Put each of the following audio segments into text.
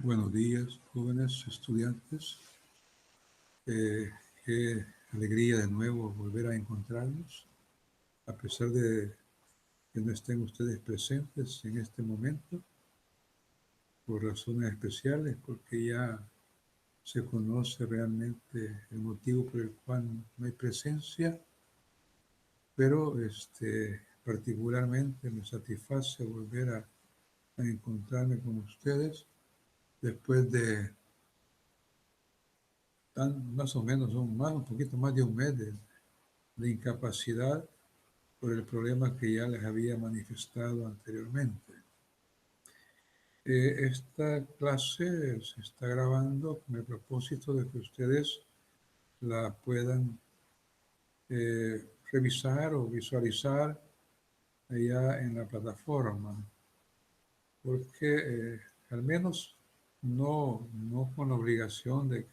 Buenos días, jóvenes estudiantes. Qué alegría de nuevo volver a encontrarnos, a pesar de que no estén ustedes presentes en este momento, por razones especiales, porque ya se conoce realmente el motivo por el cual no hay presencia, pero particularmente me satisface volver a encontrarme con ustedes después de más o menos un poquito más de un mes de incapacidad por el problema que ya les había manifestado anteriormente. Esta clase se está grabando con el propósito de que ustedes la puedan revisar o visualizar allá en la plataforma, porque al menos no con la obligación de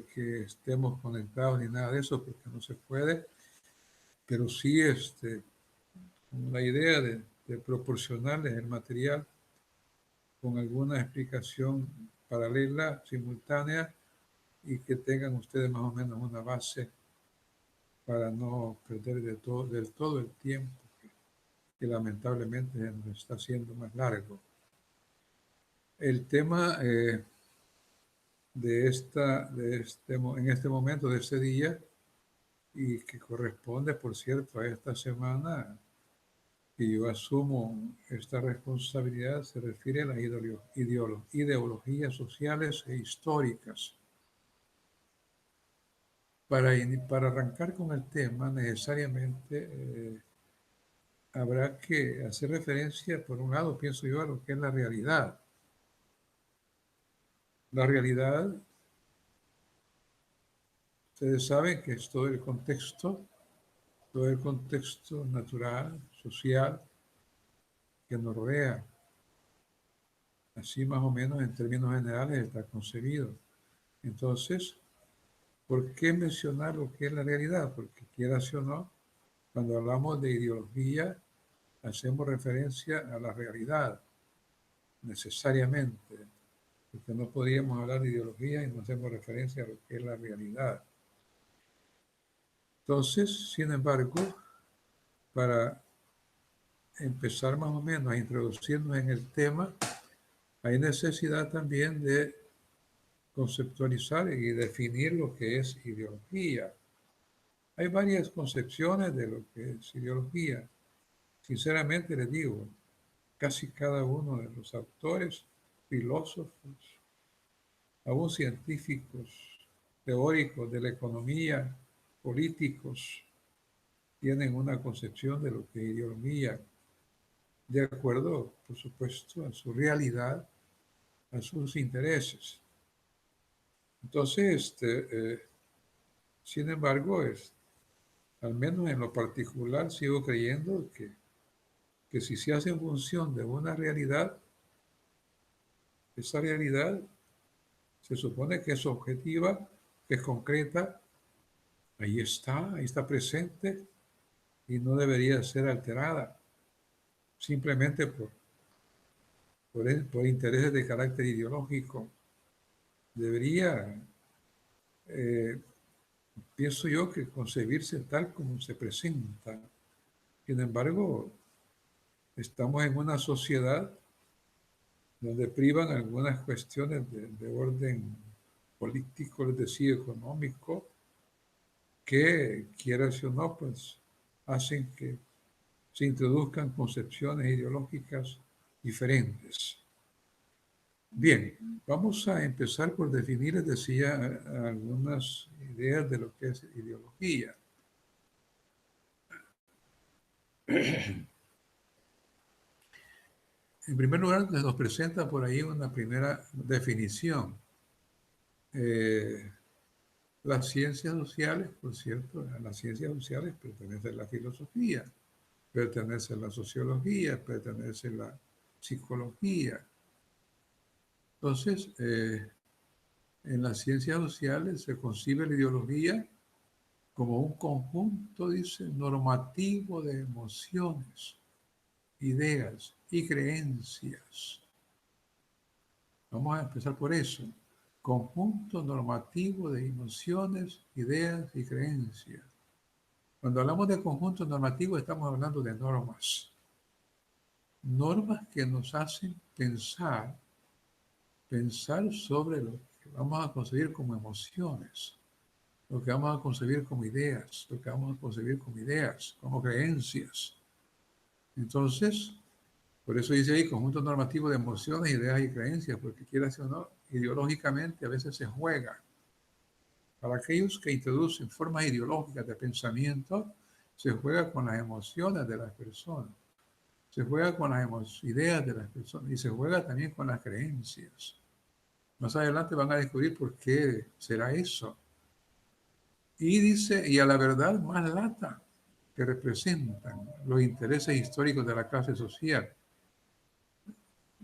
que estemos conectados ni nada de eso, porque no se puede, pero sí la idea de proporcionarles el material con alguna explicación paralela, simultánea, y que tengan ustedes más o menos una base para no perder del todo el tiempo que lamentablemente nos está haciendo más largo. El tema en este momento, de este día, y que corresponde, por cierto, a esta semana, que yo asumo esta responsabilidad, se refiere a las ideologías sociales e históricas. Para arrancar con el tema, necesariamente habrá que hacer referencia, por un lado, pienso yo, a lo que es la realidad. La realidad, ustedes saben que es todo el contexto natural, social, que nos rodea. Así más o menos en términos generales está concebido. Entonces, ¿por qué mencionar lo que es la realidad? Porque quieras o no, cuando hablamos de ideología, hacemos referencia a la realidad, necesariamente, porque no podríamos hablar de ideología y no hacemos referencia a lo que es la realidad. Entonces, sin embargo, para empezar más o menos a introducirnos en el tema, hay necesidad también de conceptualizar y definir lo que es ideología. Hay varias concepciones de lo que es ideología. Sinceramente les digo, casi cada uno de los autores, filósofos, aún científicos, teóricos de la economía, políticos, tienen una concepción de lo que es ideología, de acuerdo, por supuesto, a su realidad, a sus intereses. Entonces, sin embargo, al menos en lo particular, sigo creyendo que si se hace en función de una realidad, esa realidad se supone que es objetiva, que es concreta, ahí está presente y no debería ser alterada simplemente por intereses de carácter ideológico. Debería, eh, pienso yo, que concebirse tal como se presenta. Sin embargo, estamos en una sociedad donde privan algunas cuestiones de orden político, es decir, económico, que, quieras o no, pues hacen que se introduzcan concepciones ideológicas diferentes. Bien, vamos a empezar por definir, les decía, algunas ideas de lo que es ideología. En primer lugar, se nos presenta por ahí una primera definición. Las ciencias sociales, por cierto, a las ciencias sociales pertenece la filosofía, pertenece la sociología, pertenece la psicología. Entonces, en las ciencias sociales se concibe la ideología como un conjunto, dice, normativo de emociones, ideas y creencias. Vamos a empezar por eso. Conjunto normativo de emociones, ideas y creencias. Cuando hablamos de conjunto normativo estamos hablando de normas. Normas que nos hacen pensar sobre lo que vamos a concebir como emociones, lo que vamos a concebir como ideas, lo que vamos a concebir como ideas, como creencias. Entonces, por eso dice ahí conjunto normativo de emociones, ideas y creencias, porque quieras o no, ideológicamente a veces se juega. Para aquellos que introducen formas ideológicas de pensamiento, se juega con las emociones de las personas, se juega con las ideas de las personas y se juega también con las creencias. Más adelante van a descubrir por qué será eso. Y dice, y a la verdad más lata que representan los intereses históricos de la clase social.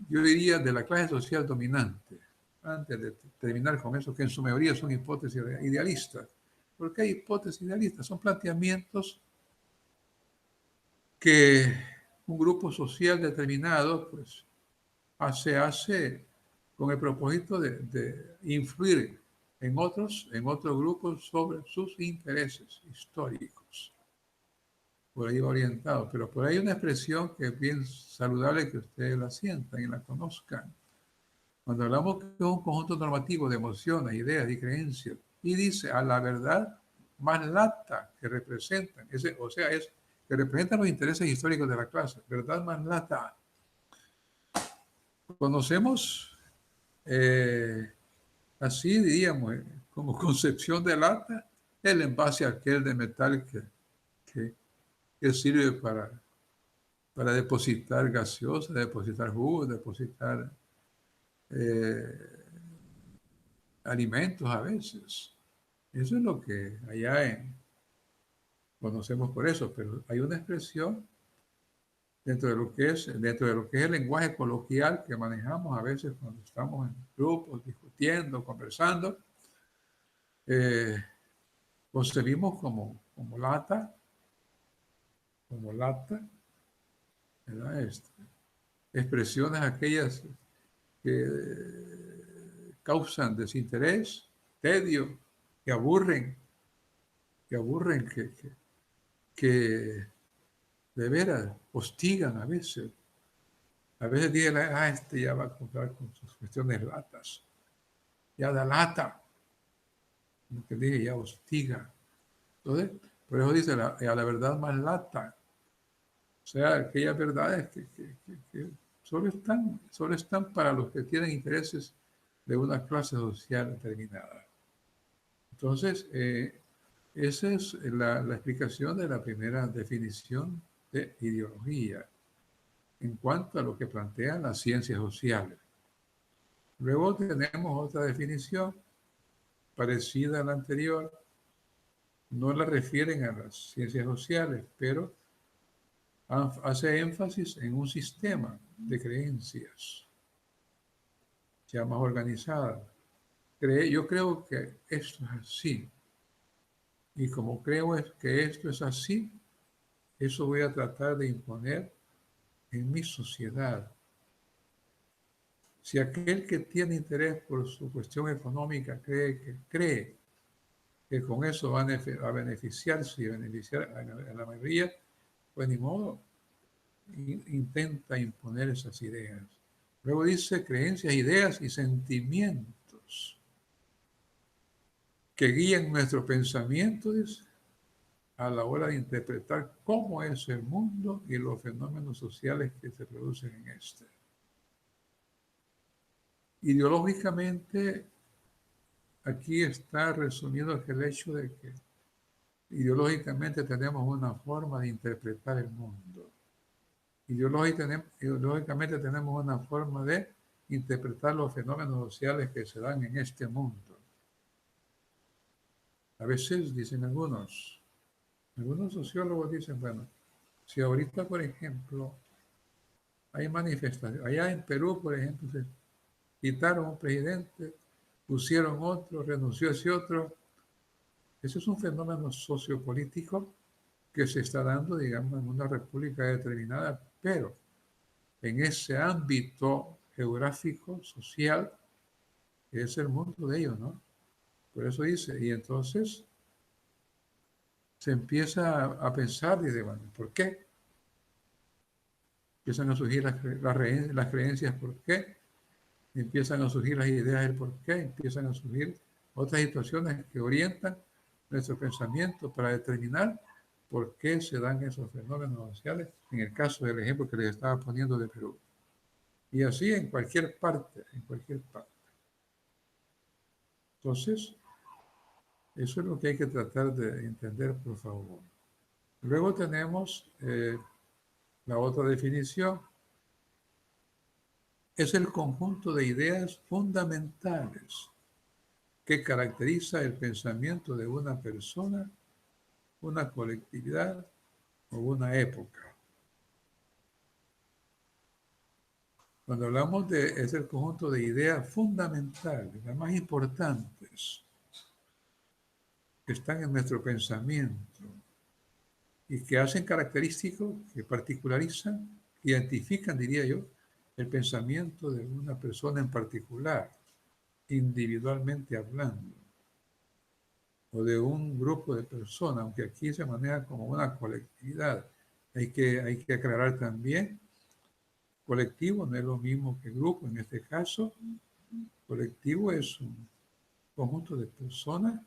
Yo diría de la clase social dominante, antes de terminar con eso, que en su mayoría son hipótesis idealistas. ¿Por qué hay hipótesis idealistas? Son planteamientos que un grupo social determinado pues, hace con el propósito de influir en otros grupos sobre sus intereses históricos. Por ahí va orientado, pero por ahí hay una expresión que es bien saludable que ustedes la sientan y la conozcan. Cuando hablamos de un conjunto normativo de emociones, ideas y creencias, y dice a la verdad más lata que representan, es que representan los intereses históricos de la clase, verdad más lata. Conocemos así, diríamos, como concepción de lata, el envase aquel de metal que sirve para depositar gaseosa, depositar jugo, depositar alimentos a veces. Eso es lo que conocemos por eso, pero hay una expresión dentro de lo que es el lenguaje coloquial que manejamos a veces cuando estamos en grupos discutiendo, conversando, eh, concebimos como lata, ¿verdad? Expresiones aquellas que causan desinterés, tedio, que aburren, que de veras hostigan a veces. A veces dicen, este ya va a contar con sus cuestiones latas. Ya da lata. Como que dije, ya hostiga. Entonces, por eso dice, a la verdad más lata. O sea, aquellas verdades que solo están para los que tienen intereses de una clase social determinada. Entonces, esa es la explicación de la primera definición de ideología en cuanto a lo que plantean las ciencias sociales. Luego tenemos otra definición parecida a la anterior. No la refieren a las ciencias sociales, pero hace énfasis en un sistema de creencias ya más organizada. Yo creo que esto es así. Y como creo que esto es así, eso voy a tratar de imponer en mi sociedad. Si aquel que tiene interés por su cuestión económica cree que con eso va a beneficiarse y beneficiar a la mayoría, pues ni modo, intenta imponer esas ideas. Luego dice creencias, ideas y sentimientos que guían nuestro pensamiento a la hora de interpretar cómo es el mundo y los fenómenos sociales que se producen en este. Ideológicamente, aquí está resumido el hecho de que ideológicamente tenemos una forma de interpretar el mundo. Ideológicamente tenemos una forma de interpretar los fenómenos sociales que se dan en este mundo. A veces dicen algunos sociólogos dicen, bueno, si ahorita, por ejemplo, hay manifestaciones, allá en Perú, por ejemplo, se quitaron un presidente, pusieron otro, renunció ese otro. Ese es un fenómeno sociopolítico que se está dando, digamos, en una república determinada, pero en ese ámbito geográfico, social, que es el mundo de ellos, ¿no? Por eso dice, y entonces se empieza a pensar, dice, bueno, ¿por qué? Empiezan a surgir las creencias, ¿por qué? Empiezan a surgir las ideas del por qué, empiezan a surgir otras situaciones que orientan nuestro pensamiento para determinar por qué se dan esos fenómenos sociales, en el caso del ejemplo que les estaba poniendo de Perú. Y así en cualquier parte, en cualquier parte. Entonces, eso es lo que hay que tratar de entender, por favor. Luego tenemos la otra definición. Es el conjunto de ideas fundamentales que caracteriza el pensamiento de una persona, una colectividad o una época. Cuando hablamos de es el conjunto de ideas fundamentales, las más importantes que están en nuestro pensamiento y que hacen característico, que particularizan, que identifican, diría yo, el pensamiento de una persona en particular, individualmente hablando, o de un grupo de personas, aunque aquí se maneja como una colectividad. Hay que aclarar también, colectivo no es lo mismo que grupo. En este caso, colectivo es un conjunto de personas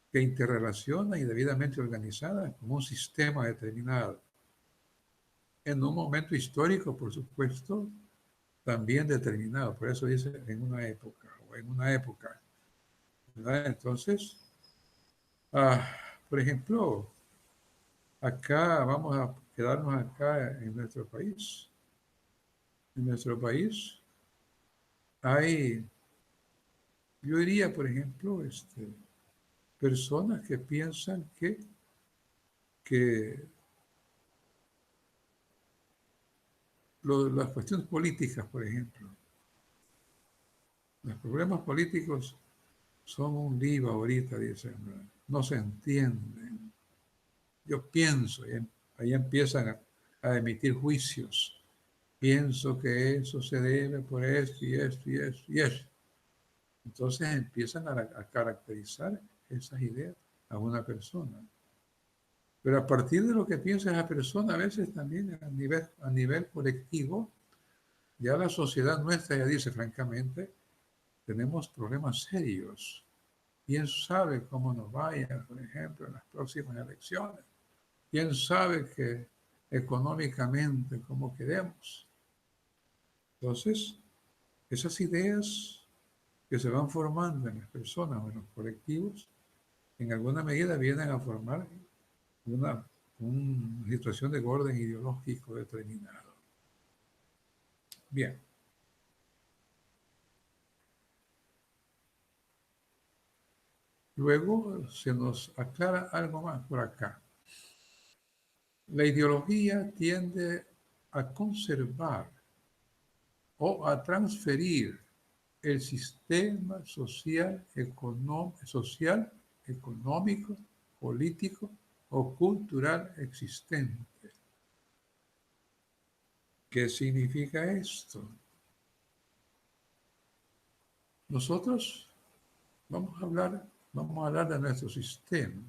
que interrelaciona y debidamente organizada como un sistema determinado. En un momento histórico, por supuesto, también determinado. Por eso dice en una época o en una época, ¿verdad? Entonces, ah, por ejemplo, acá vamos a quedarnos acá en nuestro país. En nuestro país hay, yo diría, por ejemplo, personas que piensan que las cuestiones políticas, por ejemplo, los problemas políticos son un lío ahorita, dicen, ¿verdad? No se entienden. Yo pienso, y ahí empiezan a emitir juicios. Pienso que eso se debe por esto y esto y esto y esto. Entonces empiezan a caracterizar esas ideas a una persona. Pero a partir de lo que piensa esa persona, a veces también a nivel colectivo, ya la sociedad nuestra ya dice francamente, tenemos problemas serios. ¿Quién sabe cómo nos vaya, por ejemplo, en las próximas elecciones? ¿Quién sabe que económicamente cómo quedemos? Entonces, esas ideas que se van formando en las personas o en los colectivos, en alguna medida vienen a formar una situación de orden ideológico determinado. Bien. Luego se nos aclara algo más por acá. La ideología tiende a conservar o a transferir el sistema social, económico, político o cultural existente. ¿Qué significa esto? Nosotros vamos a hablar de nuestro sistema,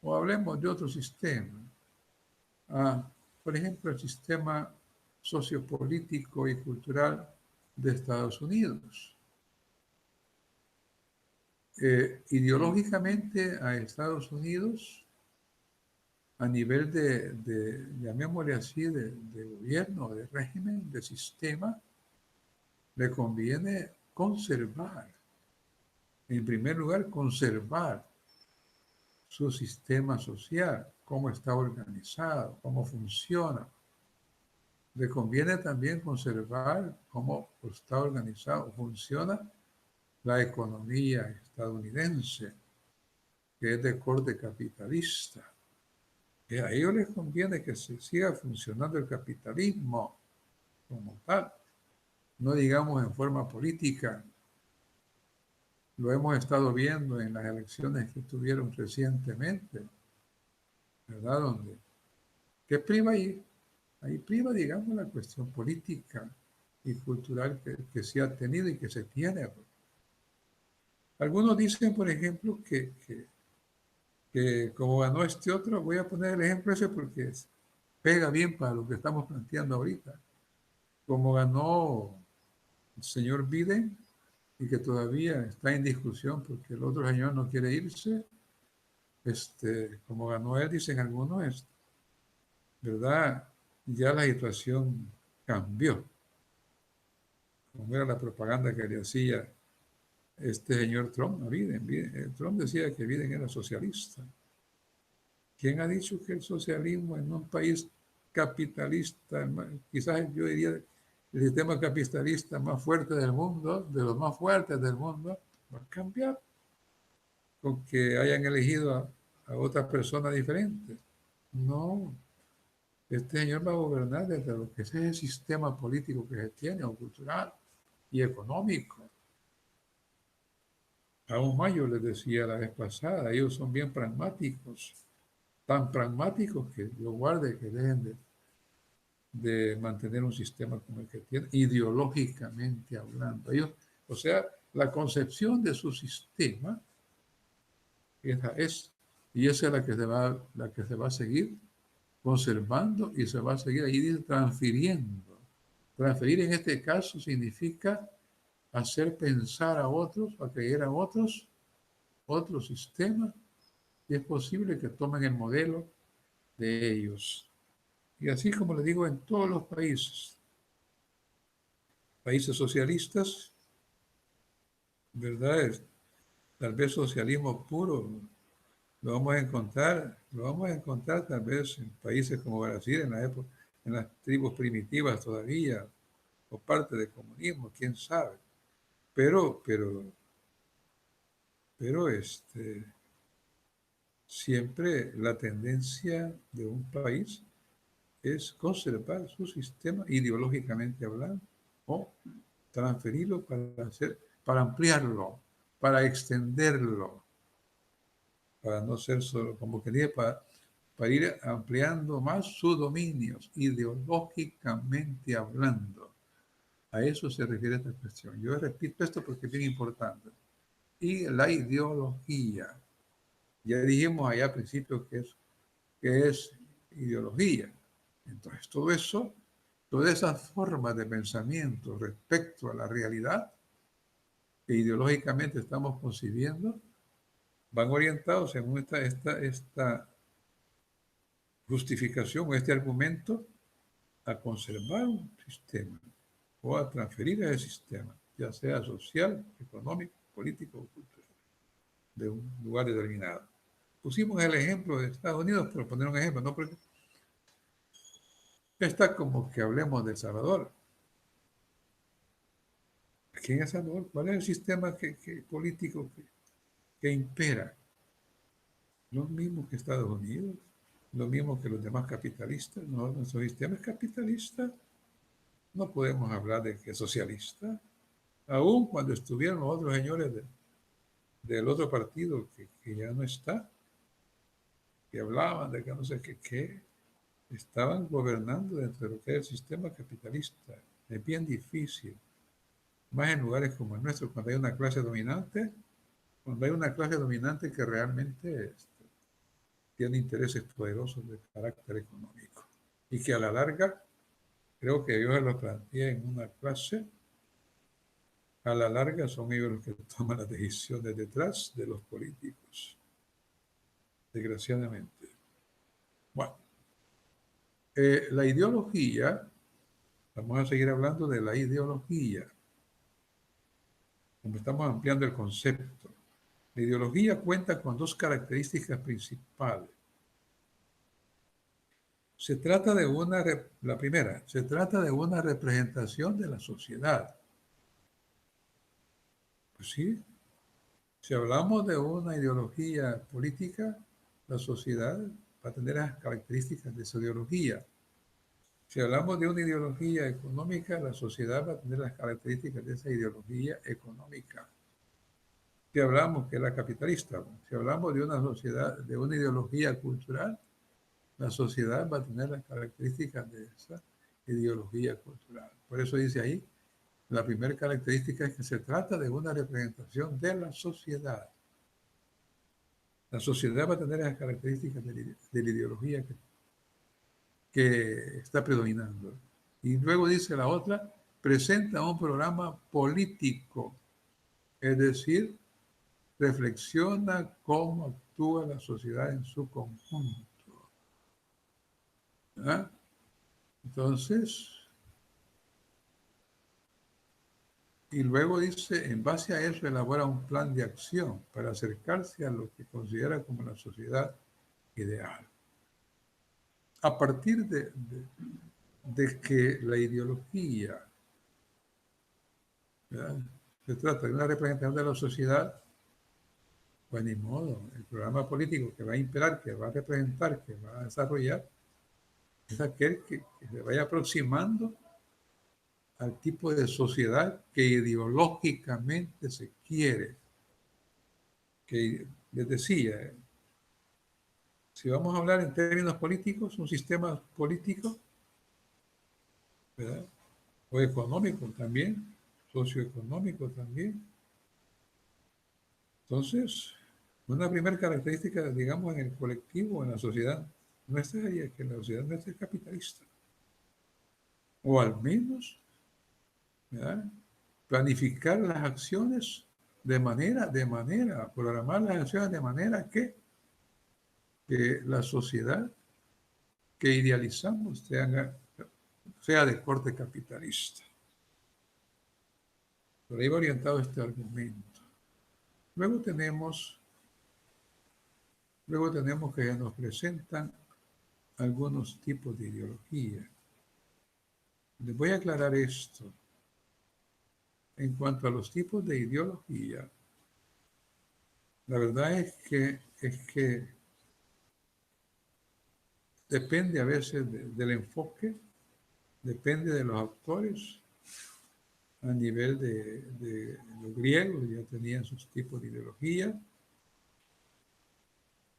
o hablemos de otro sistema. Por ejemplo, el sistema sociopolítico y cultural de Estados Unidos. Ideológicamente a Estados Unidos, a nivel llamémosle así, de gobierno, de régimen, de sistema, le conviene conservar, en primer lugar, conservar su sistema social, cómo está organizado, cómo funciona. Le conviene también conservar cómo está organizado, funciona la economía estadounidense, que es de corte capitalista. Que a ellos les conviene que se siga funcionando el capitalismo como tal, no digamos en forma política. Lo hemos estado viendo en las elecciones que tuvieron recientemente, ¿verdad? ¿Qué priva ahí? Ahí priva, digamos, la cuestión política y cultural que se ha tenido y que se tiene. Algunos dicen, por ejemplo, que como ganó este otro, voy a poner el ejemplo ese porque pega bien para lo que estamos planteando ahorita. Como ganó el señor Biden y que todavía está en discusión porque el otro señor no quiere irse, como ganó él, dicen algunos, ¿verdad? Ya la situación cambió. Como era la propaganda que le hacía este señor Trump a Biden. Trump decía que Biden era socialista. ¿Quién ha dicho que el socialismo en un país capitalista, quizás yo diría el sistema capitalista más fuerte del mundo, de los más fuertes del mundo, va a cambiar con que hayan elegido a otras personas diferentes? No, este señor va a gobernar desde lo que es el sistema político que se tiene, o cultural y económico. Aún más yo les decía la vez pasada, ellos son bien pragmáticos, tan pragmáticos que yo guarde que dejen de mantener un sistema como el que tienen, ideológicamente hablando. Ellos, o sea, la concepción de su sistema esa es, y esa es la que se va a seguir conservando y se va a seguir ahí transfiriendo. Transferir en este caso significa hacer pensar a otros, a creer a otros, otro sistema, y es posible que tomen el modelo de ellos. Y así como le digo, en todos los países socialistas, ¿verdad? Tal vez socialismo puro lo vamos a encontrar tal vez en países como Brasil, en la época, en las tribus primitivas todavía, o parte del comunismo, quién sabe. Pero, pero, pero siempre la tendencia de un país es conservar su sistema ideológicamente hablando o transferirlo para ampliarlo, para extenderlo, para no ser solo, como que dije, para ir ampliando más sus dominios, ideológicamente hablando. A eso se refiere esta cuestión. Yo repito esto porque es bien importante. Y la ideología. Ya dijimos allá al principio que es ideología. Entonces, todo eso, todas esas formas de pensamiento respecto a la realidad que ideológicamente estamos concibiendo, van orientados según esta justificación o este argumento a conservar un sistema o a transferir ese sistema, ya sea social, económico, político o cultural, de un lugar determinado. Pusimos el ejemplo de Estados Unidos, por poner un ejemplo, no porque está como que hablemos de El Salvador. Aquí en El Salvador, ¿cuál es el sistema político que impera? Lo mismo que Estados Unidos, lo mismo que los demás capitalistas. No, nuestro sistema es capitalista. No podemos hablar de que es socialista. Aún cuando estuvieron los otros señores del otro partido que ya no está, que hablaban de que no sé qué, estaban gobernando dentro de lo que es el sistema capitalista. Es bien difícil, más en lugares como el nuestro, cuando hay una clase dominante que realmente tiene intereses poderosos de carácter económico y que a la larga, creo que yo se lo planteé en una clase, a la larga son ellos los que toman las decisiones detrás de los políticos, desgraciadamente. Bueno, la ideología, vamos a seguir hablando de la ideología, como estamos ampliando el concepto. La ideología cuenta con dos características principales. La primera, se trata de una representación de la sociedad. Pues sí, si hablamos de una ideología política, la sociedad va a tener las características de esa ideología. Si hablamos de una ideología económica, la sociedad va a tener las características de esa ideología económica. Si hablamos que es la capitalista, si hablamos de una sociedad, de una ideología cultural, la sociedad va a tener las características de esa ideología cultural. Por eso dice ahí, La primera característica es que se trata de una representación de la sociedad. La sociedad va a tener las características de la ideología que está predominando. Y luego dice la otra, presenta un programa político, es decir, reflexiona cómo actúa la sociedad en su conjunto. ¿Ah? Entonces, y luego dice, en base a eso elabora un plan de acción para acercarse a lo que considera como la sociedad ideal. A partir de que la ideología, ¿verdad?, se trata de una representación de la sociedad, pues ni modo, el programa político que va a imperar, que va a representar, que va a desarrollar, es aquel que se vaya aproximando al tipo de sociedad que ideológicamente se quiere. Que les decía, si vamos a hablar en términos políticos, un sistema político, ¿verdad?, o económico también, socioeconómico también. Entonces, una primera característica, digamos, en el colectivo, en la sociedad nuestra, es que la sociedad nuestra es capitalista. O al menos, ¿verdad?, planificar las acciones programar las acciones de manera que la sociedad que idealizamos sea de corte capitalista. Por ahí va orientado este argumento. Luego tenemos que nos presentan algunos tipos de ideología. Les voy a aclarar esto. En cuanto a los tipos de ideología, la verdad es que depende a veces del enfoque, depende de los autores. A nivel de los griegos ya tenían sus tipos de ideología.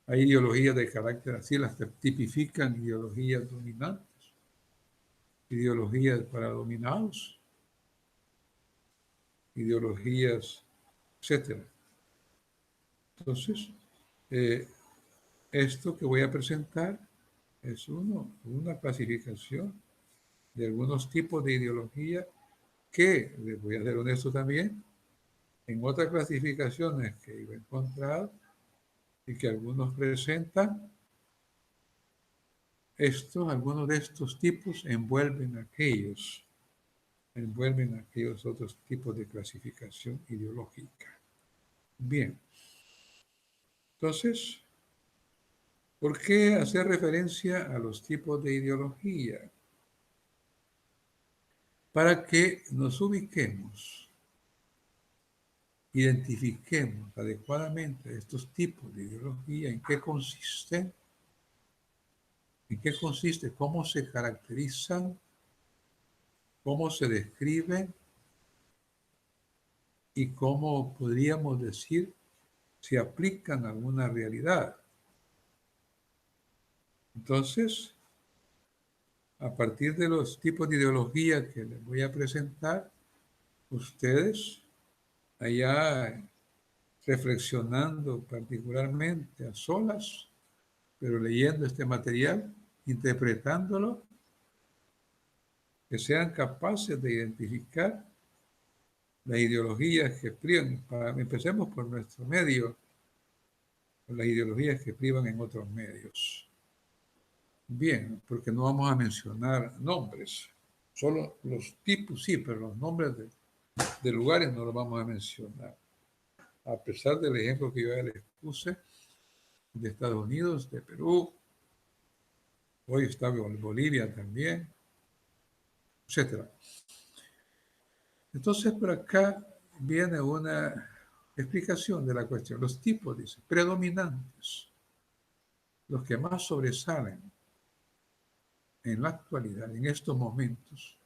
Hay ideologías de carácter así, las que tipifican ideologías dominantes, ideologías para dominados, ideologías, etc. Entonces, esto que voy a presentar es una clasificación de algunos tipos de ideología que, les voy a ser honesto también, en otras clasificaciones que he encontrado y que algunos presentan, algunos de estos tipos envuelven aquellos otros tipos de clasificación ideológica. Bien, entonces, ¿por qué hacer referencia a los tipos de ideología? Para que nos ubiquemos, identifiquemos adecuadamente estos tipos de ideología, en qué consiste, cómo se caracterizan, cómo se describen y cómo podríamos decir se aplican a alguna realidad. Entonces, a partir de los tipos de ideología que les voy a presentar, ustedes, allá reflexionando particularmente a solas, pero leyendo este material, interpretándolo, que sean capaces de identificar las ideologías que privan. Empecemos por nuestro medio, por las ideologías que privan en otros medios. Bien, porque no vamos a mencionar nombres, solo los tipos sí, pero los nombres de lugares no los vamos a mencionar. A pesar del ejemplo que yo ya les puse, de Estados Unidos, de Perú, hoy está Bolivia también, etc. Entonces, por acá viene una explicación de la cuestión. Los tipos, dice, predominantes, los que más sobresalen en la actualidad, en estos momentos,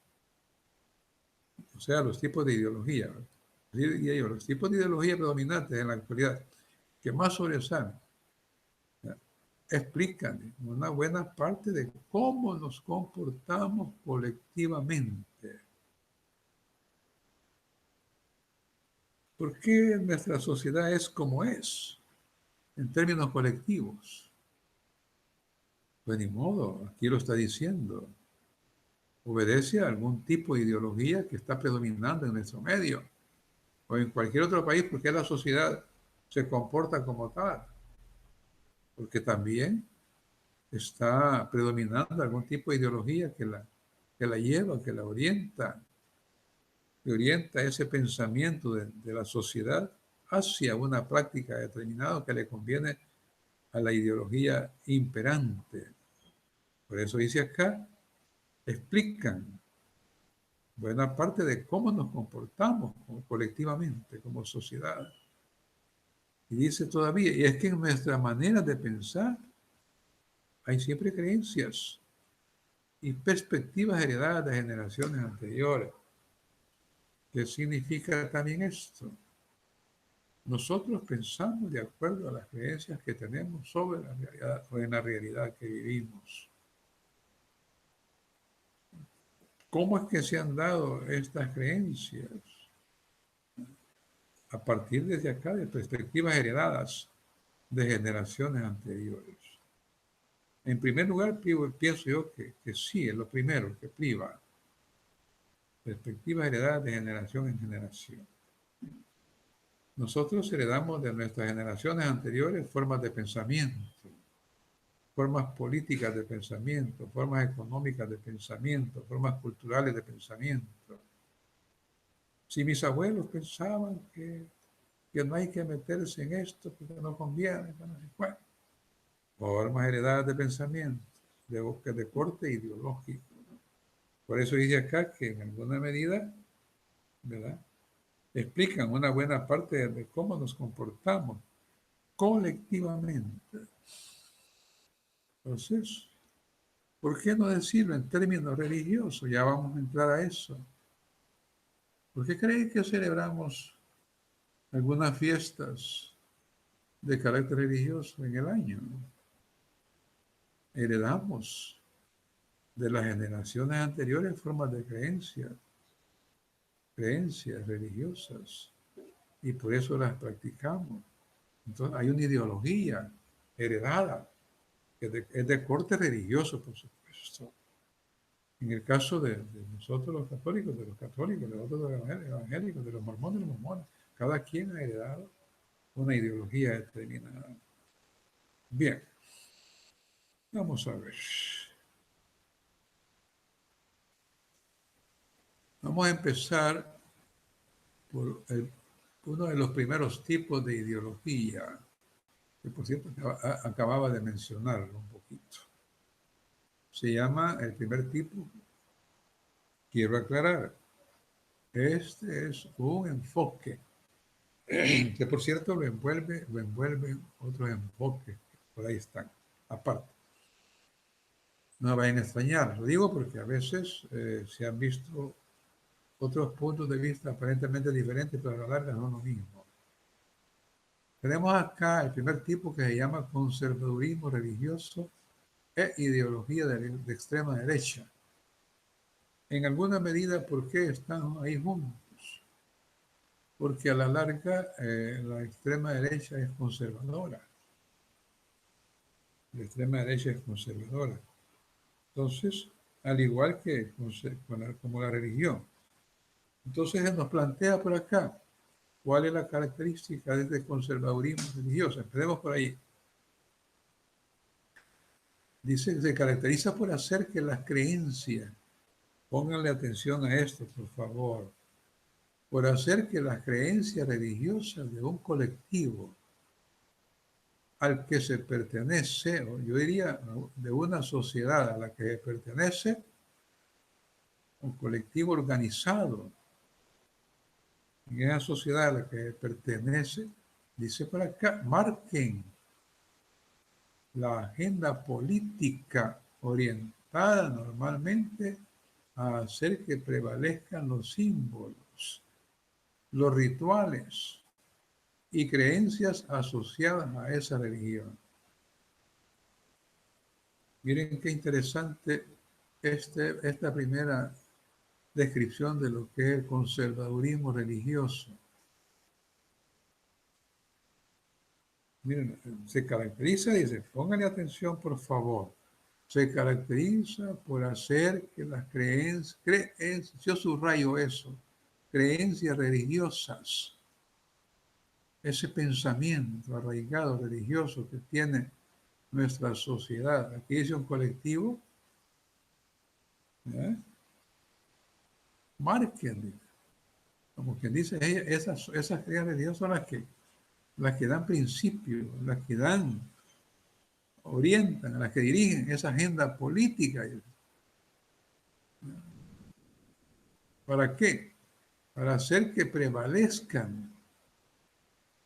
o sea, los tipos de ideología, los tipos de ideología predominantes en la actualidad, que más sobresalen, explican una buena parte de cómo nos comportamos colectivamente. ¿Por qué nuestra sociedad es como es en términos colectivos? Pues ni modo, aquí lo está diciendo. Obedece a algún tipo de ideología que está predominando en nuestro medio o en cualquier otro país, porque la sociedad se comporta como tal, porque también está predominando algún tipo de ideología que la lleva, que orienta ese pensamiento de la sociedad hacia una práctica determinada que le conviene a la ideología imperante. Por eso dice acá, explican buena parte de cómo nos comportamos colectivamente, como sociedad. Y dice todavía, y es que en nuestra manera de pensar hay siempre creencias y perspectivas heredadas de generaciones anteriores. ¿Qué significa también esto? Nosotros pensamos de acuerdo a las creencias que tenemos sobre la realidad o en la realidad que vivimos. ¿Cómo es que se han dado estas creencias? A partir desde acá de perspectivas heredadas de generaciones anteriores. En primer lugar, pienso yo que sí, es lo primero que priva. Perspectivas heredadas de generación en generación. Nosotros heredamos de nuestras generaciones anteriores formas de pensamiento, formas políticas de pensamiento, formas económicas de pensamiento, formas culturales de pensamiento. Si mis abuelos pensaban que no hay que meterse en esto porque no conviene, bueno, formas heredadas de pensamiento, de corte ideológico. Por eso dice acá que en alguna medida, ¿verdad?, explican una buena parte de cómo nos comportamos colectivamente. Entonces, ¿por qué no decirlo en términos religiosos? Ya vamos a entrar a eso. ¿Por qué creen que celebramos algunas fiestas de carácter religioso en el año? Heredamos de las generaciones anteriores formas de creencias religiosas, y por eso las practicamos. Entonces hay una ideología heredada, que es de corte religioso, por supuesto. En el caso de nosotros los católicos, de los católicos, de otros evangélicos, de los mormones, de los mormones, cada quien ha heredado una ideología determinada. Bien, vamos a ver. Vamos a empezar por uno de los primeros tipos de ideología, que por cierto acababa de mencionarlo un poquito. Se llama el primer tipo, quiero aclarar, este es un enfoque, que por cierto lo envuelve otros enfoques que por ahí están, aparte. No vayan a extrañar, lo digo porque a veces se han visto otros puntos de vista aparentemente diferentes, pero a la larga no lo mismo. Tenemos acá el primer tipo que se llama conservadurismo religioso e ideología de extrema derecha. En alguna medida, ¿por qué están ahí juntos? Porque a la larga la extrema derecha es conservadora. La extrema derecha es conservadora. Entonces, al igual que como la religión. Entonces se nos plantea por acá cuál es la característica de este conservadurismo religioso. Empecemos por ahí. Dice, se caracteriza por hacer que las creencias, pónganle atención a esto, por favor, por hacer que las creencias religiosas de un colectivo al que se pertenece, o yo diría de una sociedad a la que se pertenece, un colectivo organizado, en esa sociedad a la que pertenece, dice por acá, marquen la agenda política orientada normalmente a hacer que prevalezcan los símbolos, los rituales y creencias asociadas a esa religión. Miren qué interesante esta primera descripción de lo que es el conservadurismo religioso. Miren, se caracteriza, dice, pónganle atención por favor, se caracteriza por hacer que las creencias, yo subrayo eso, creencias religiosas, ese pensamiento arraigado religioso que tiene nuestra sociedad. Aquí dice un colectivo, ¿eh? Marquen, como quien dice, esas creencias religiosas son las que dan principios, las que dan, orientan, las que dirigen esa agenda política. ¿Para qué? Para hacer que prevalezcan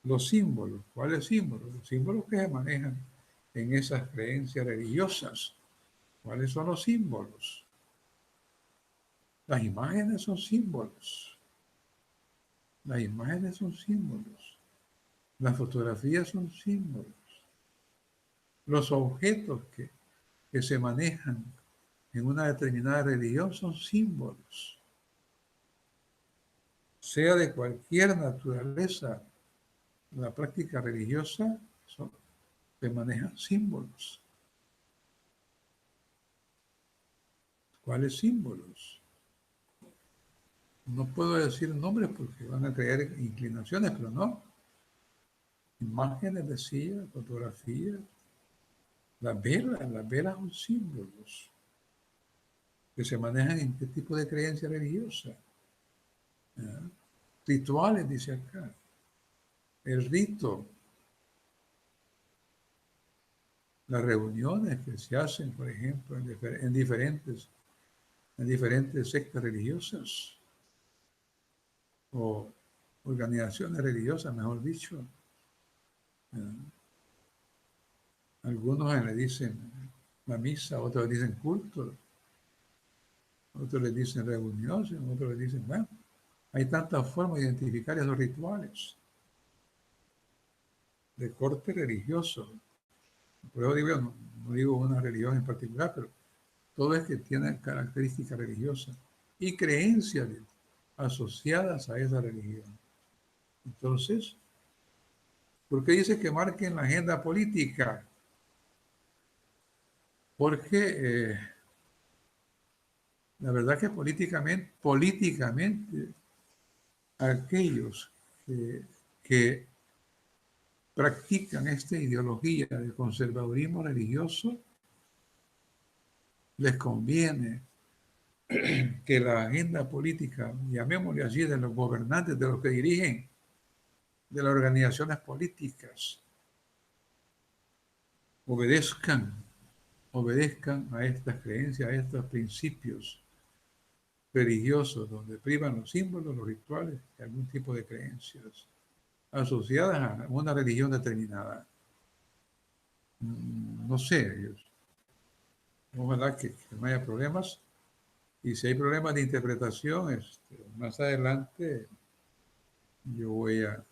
los símbolos. ¿Cuáles símbolos? Los símbolos que se manejan en esas creencias religiosas. ¿Cuáles son los símbolos? Las imágenes son símbolos. Las imágenes son símbolos. Las fotografías son símbolos. Los objetos que se manejan en una determinada religión son símbolos. Sea de cualquier naturaleza, la práctica religiosa se manejan símbolos. ¿Cuáles símbolos? No puedo decir nombres porque van a crear inclinaciones, pero no. Imágenes, decía, fotografías. Las velas son símbolos que se manejan en qué tipo de creencia religiosa. ¿Ya? Rituales, dice acá. El rito, las reuniones que se hacen, por ejemplo, en diferentes sectas religiosas o organizaciones religiosas, mejor dicho. ¿Ya? Algunos le dicen la misa, otros le dicen culto, otros le dicen reunión, otros le dicen, bueno, hay tantas formas de identificar esos rituales de corte religioso. Por eso digo, no digo una religión en particular, pero todo es que tiene características religiosas y creencias asociadas a esa religión. Entonces, ¿por qué dice que marquen la agenda política? Porque la verdad que políticamente aquellos que practican esta ideología de conservadurismo religioso, les conviene que la agenda política, llamémosle así, de los gobernantes, de los que dirigen, de las organizaciones políticas, obedezcan a estas creencias, a estos principios religiosos, donde privan los símbolos, los rituales y algún tipo de creencias asociadas a una religión determinada. No sé, ojalá que no haya problemas. Y si hay problemas de interpretación, más adelante yo voy a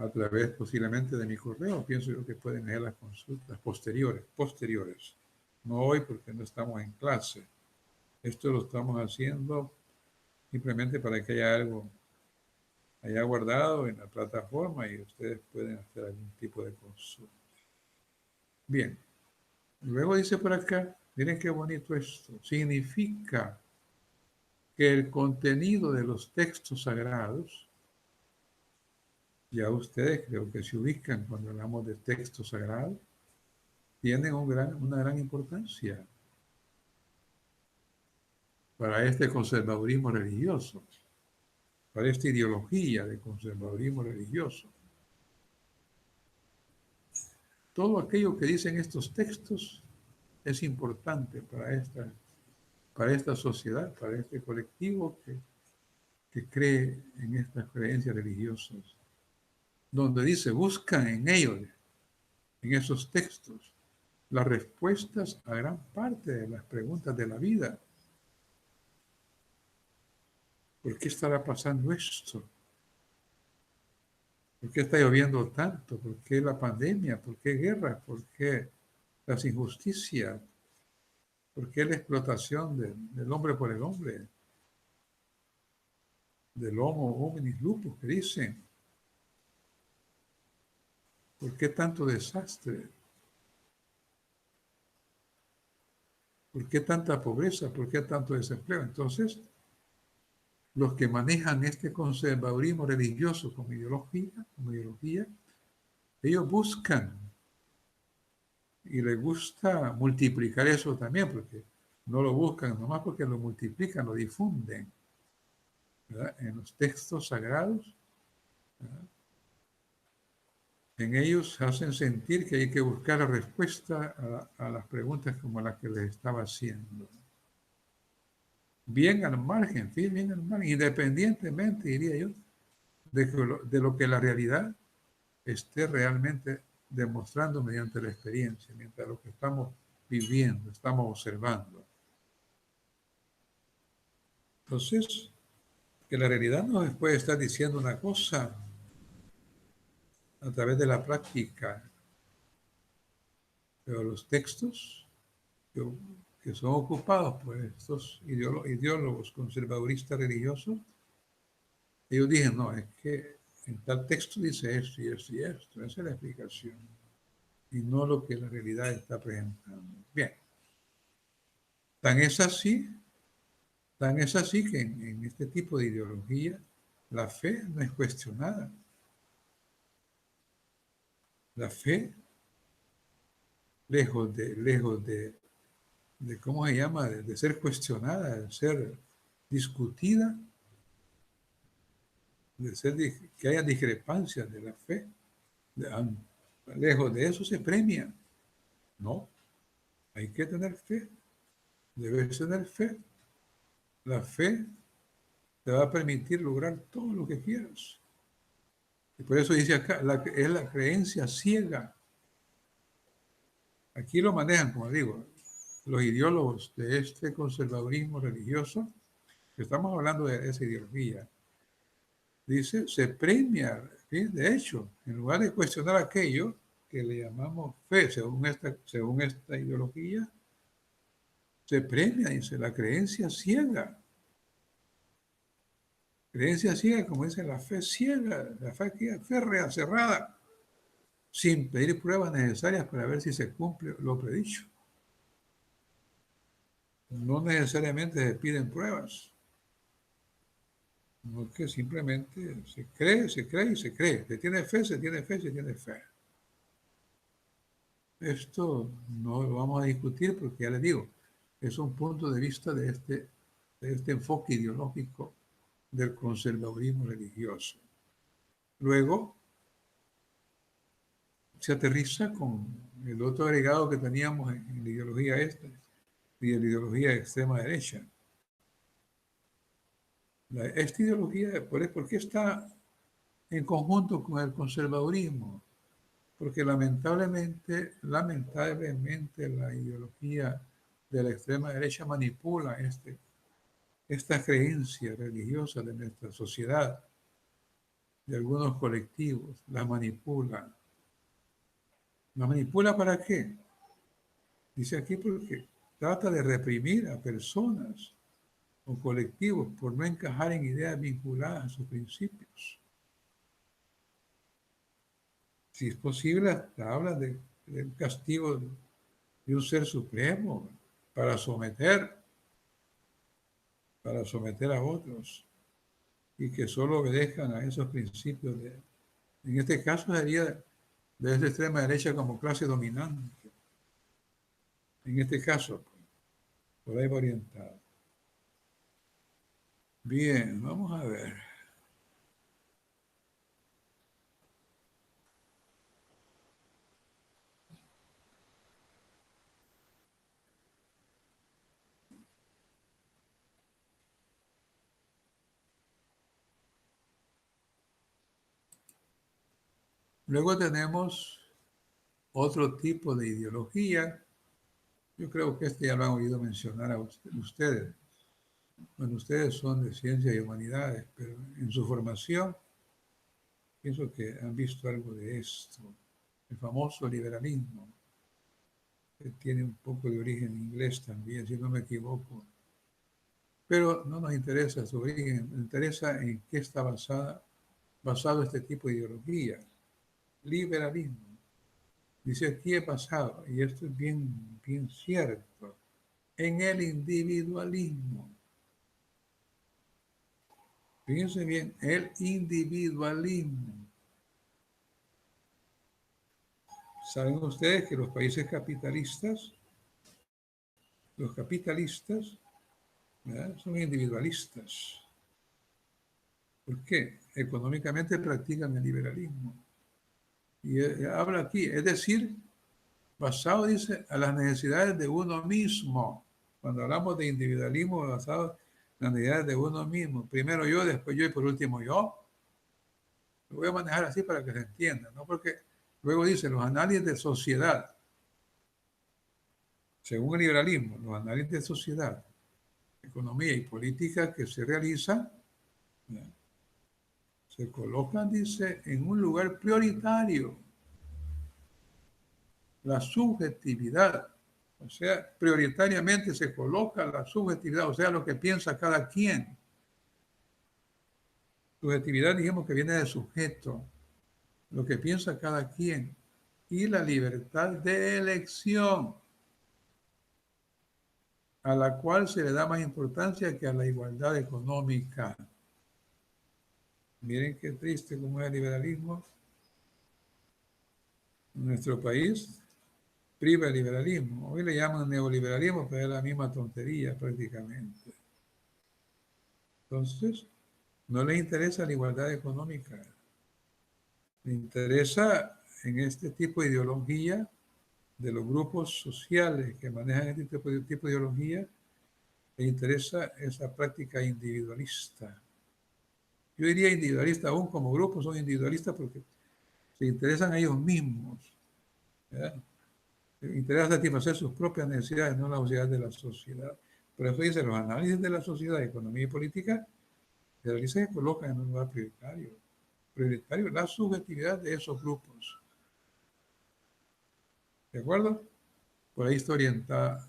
través posiblemente de mi correo, pienso yo que pueden leer las consultas posteriores. No hoy porque no estamos en clase. Esto lo estamos haciendo simplemente para que haya algo allá guardado en la plataforma y ustedes pueden hacer algún tipo de consulta. Bien, luego dice por acá, miren qué bonito esto, significa que el contenido de los textos sagrados, ya ustedes creo que se ubican cuando hablamos de textos sagrados, tienen una gran importancia para este conservadurismo religioso, para esta ideología de conservadurismo religioso. Todo aquello que dicen estos textos es importante para esta sociedad, para este colectivo que cree en estas creencias religiosas, donde dice, buscan en ellos, en esos textos, las respuestas a gran parte de las preguntas de la vida. ¿Por qué estará pasando esto? ¿Por qué está lloviendo tanto? ¿Por qué la pandemia? ¿Por qué guerra? ¿Por qué las injusticias? ¿Por qué la explotación del hombre por el hombre? Del homo hominis lupus, que dicen. ¿Por qué tanto desastre? ¿Por qué tanta pobreza? ¿Por qué tanto desempleo? Entonces, los que manejan este conservadurismo religioso como ideología, ellos buscan y les gusta multiplicar eso también, porque no lo buscan nomás porque lo multiplican, lo difunden, ¿verdad? En los textos sagrados, ¿verdad? En ellos hacen sentir que hay que buscar la respuesta a las preguntas como las que les estaba haciendo. Bien al margen, sí, bien al margen, independientemente, diría yo, de lo que la realidad esté realmente demostrando mediante la experiencia, mientras lo que estamos viviendo, estamos observando. Entonces, que la realidad nos puede estar diciendo una cosa a través de la práctica, pero los textos que son ocupados por estos ideólogos conservaduristas religiosos, ellos dicen, no, es que en tal texto dice esto y esto y esto, esa es la explicación, y no lo que la realidad está presentando. Bien, tan es así, que en este tipo de ideología la fe no es cuestionada. La fe, lejos de ¿cómo se llama?, de ser cuestionada, de ser discutida, que haya discrepancias de la fe, lejos de eso se premia. No, hay que tener fe, debes tener fe. La fe te va a permitir lograr todo lo que quieras. Y por eso dice acá, es la creencia ciega. Aquí lo manejan, como digo, los ideólogos de este conservadurismo religioso, que estamos hablando de esa ideología. Dice, se premia, ¿sí? De hecho, en lugar de cuestionar aquello que le llamamos fe, según esta ideología, se premia, dice, la creencia ciega. Creencia ciega, como dice, la fe ciega, la fe férrea, cerrada, sin pedir pruebas necesarias para ver si se cumple lo predicho. No necesariamente se piden pruebas, no, que simplemente se cree, se cree y se cree. Se tiene fe, se tiene fe, se tiene fe. Esto no lo vamos a discutir porque ya les digo, es un punto de vista de este enfoque ideológico del conservadurismo religioso. Luego se aterriza con el otro agregado que teníamos en la ideología esta y en la ideología de extrema derecha. Esta ideología, ¿por qué está en conjunto con el conservadurismo? Porque lamentablemente la ideología de la extrema derecha manipula esta creencia religiosa de nuestra sociedad, de algunos colectivos, la manipula. ¿La manipula para qué? Dice aquí porque trata de reprimir a personas o colectivos por no encajar en ideas vinculadas a sus principios. Si es posible, hasta habla de un castigo de un ser supremo para someter, a otros y que solo obedezcan a esos principios. En este caso sería de esa extrema derecha como clase dominante. En este caso, por ahí va orientado. Bien, vamos a ver. Luego tenemos otro tipo de ideología. Yo creo que este ya lo han oído mencionar a ustedes. Bueno, ustedes son de ciencias y humanidades, pero en su formación pienso que han visto algo de esto. El famoso liberalismo, que tiene un poco de origen inglés también, si no me equivoco. Pero no nos interesa su origen, nos interesa en qué está basado este tipo de ideología. Liberalismo. Dice aquí he pasado, y esto es bien, bien cierto, en el individualismo. Fíjense bien, el individualismo. ¿Saben ustedes que los países capitalistas, los capitalistas, ¿verdad?, son individualistas? ¿Por qué? Económicamente practican el liberalismo. Y habla aquí, es decir, basado, dice, a las necesidades de uno mismo. Cuando hablamos de individualismo basado en las necesidades de uno mismo, primero yo, después yo y por último yo. Lo voy a manejar así para que se entienda, ¿no? Porque luego dice los análisis de sociedad, según el liberalismo, los análisis de sociedad, economía y política que se realizan, ¿ya?, se colocan, dice, en un lugar prioritario, la subjetividad. O sea, prioritariamente se coloca la subjetividad, o sea, lo que piensa cada quien. Subjetividad, dijimos que viene de sujeto, lo que piensa cada quien. Y la libertad de elección, a la cual se le da más importancia que a la igualdad económica. Miren qué triste como es el liberalismo. En nuestro país priva el liberalismo. Hoy le llaman neoliberalismo, pero es la misma tontería prácticamente. Entonces, no les interesa la igualdad económica. Le interesa en este tipo de ideología de los grupos sociales que manejan este tipo de ideología, le interesa esa práctica individualista. Yo diría individualista aún como grupo, son individualistas porque se interesan a ellos mismos, ¿verdad? Les interesa satisfacer sus propias necesidades, no las necesidades de la sociedad. Por eso dice, los análisis de la sociedad, economía y política se realizan y colocan en un lugar prioritario. Prioritario la subjetividad de esos grupos. ¿De acuerdo? Por ahí está orientada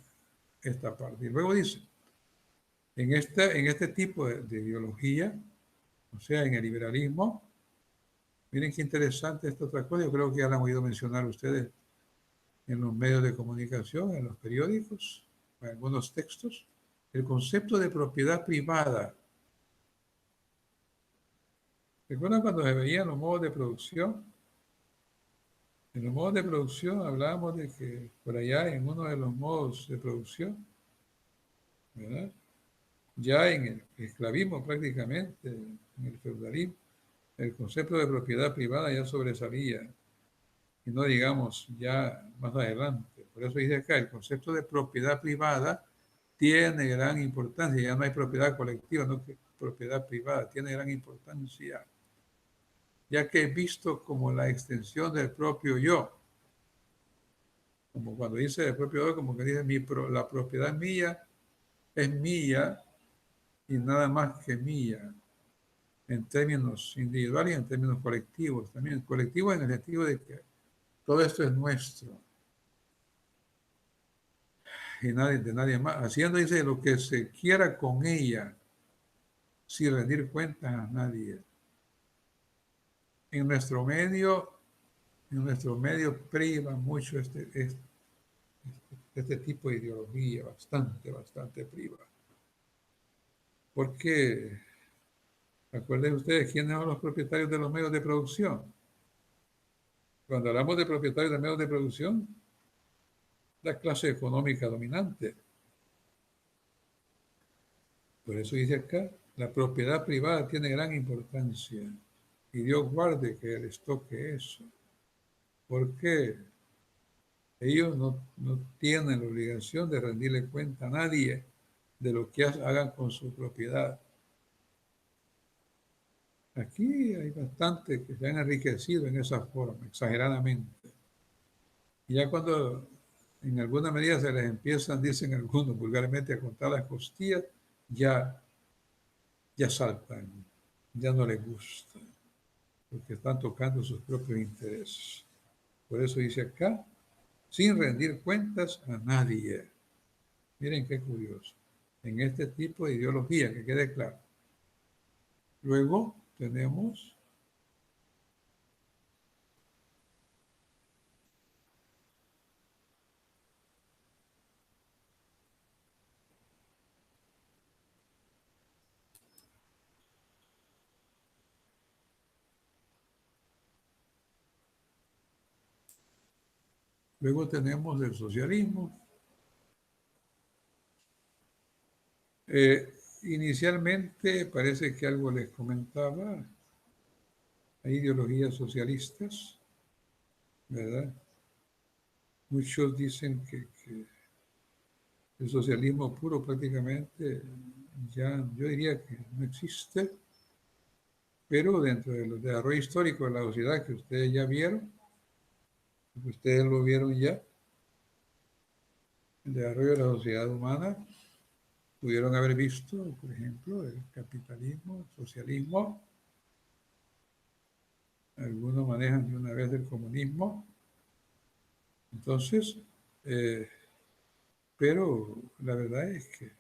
esta parte. Y luego dice, en este tipo de ideología, o sea, en el liberalismo, miren qué interesante esta otra cosa, yo creo que ya la han oído mencionar ustedes en los medios de comunicación, en los periódicos, en algunos textos, el concepto de propiedad privada. ¿Recuerdan cuando se veían los modos de producción? En los modos de producción hablábamos de que por allá en uno de los modos de producción, ¿verdad?, ya en el esclavismo prácticamente, en el feudalismo, el concepto de propiedad privada ya sobresalía, y no digamos ya más adelante. Por eso dice acá, el concepto de propiedad privada tiene gran importancia, ya no hay propiedad colectiva, no que propiedad privada, tiene gran importancia, ya que es visto como la extensión del propio yo. Como cuando dice el propio yo, como que dice, la propiedad mía es mía y nada más que mía, en términos individuales y en términos colectivos. También colectivos en el sentido de que todo esto es nuestro y nadie, de nadie más. Haciendo, dice, lo que se quiera con ella, sin rendir cuentas a nadie. En nuestro medio, priva mucho este tipo de ideología, bastante priva. Porque, acuérdense ustedes, ¿quiénes son los propietarios de los medios de producción? Cuando hablamos de propietarios de medios de producción, la clase económica dominante. Por eso dice acá, la propiedad privada tiene gran importancia y Dios guarde que les toque eso. Porque ellos no tienen la obligación de rendirle cuenta a nadie de lo que hagan con su propiedad. Aquí hay bastante que se han enriquecido en esa forma, exageradamente. Y ya cuando en alguna medida se les empiezan, dicen algunos vulgarmente, a contar las costillas, ya saltan, ya no les gusta, porque están tocando sus propios intereses. Por eso dice acá, sin rendir cuentas a nadie. Miren qué curioso. En este tipo de ideología, que quede claro. Luego tenemos Luego tenemos el socialismo. Inicialmente, parece que algo les comentaba, hay ideologías socialistas, ¿verdad? Muchos dicen que el socialismo puro prácticamente ya, yo diría que no existe, pero dentro del desarrollo histórico de la sociedad que ustedes ya vieron, que ustedes lo vieron ya, el desarrollo de la sociedad humana, pudieron haber visto, por ejemplo, el capitalismo, el socialismo, algunos manejan de una vez el comunismo, entonces, pero la verdad es que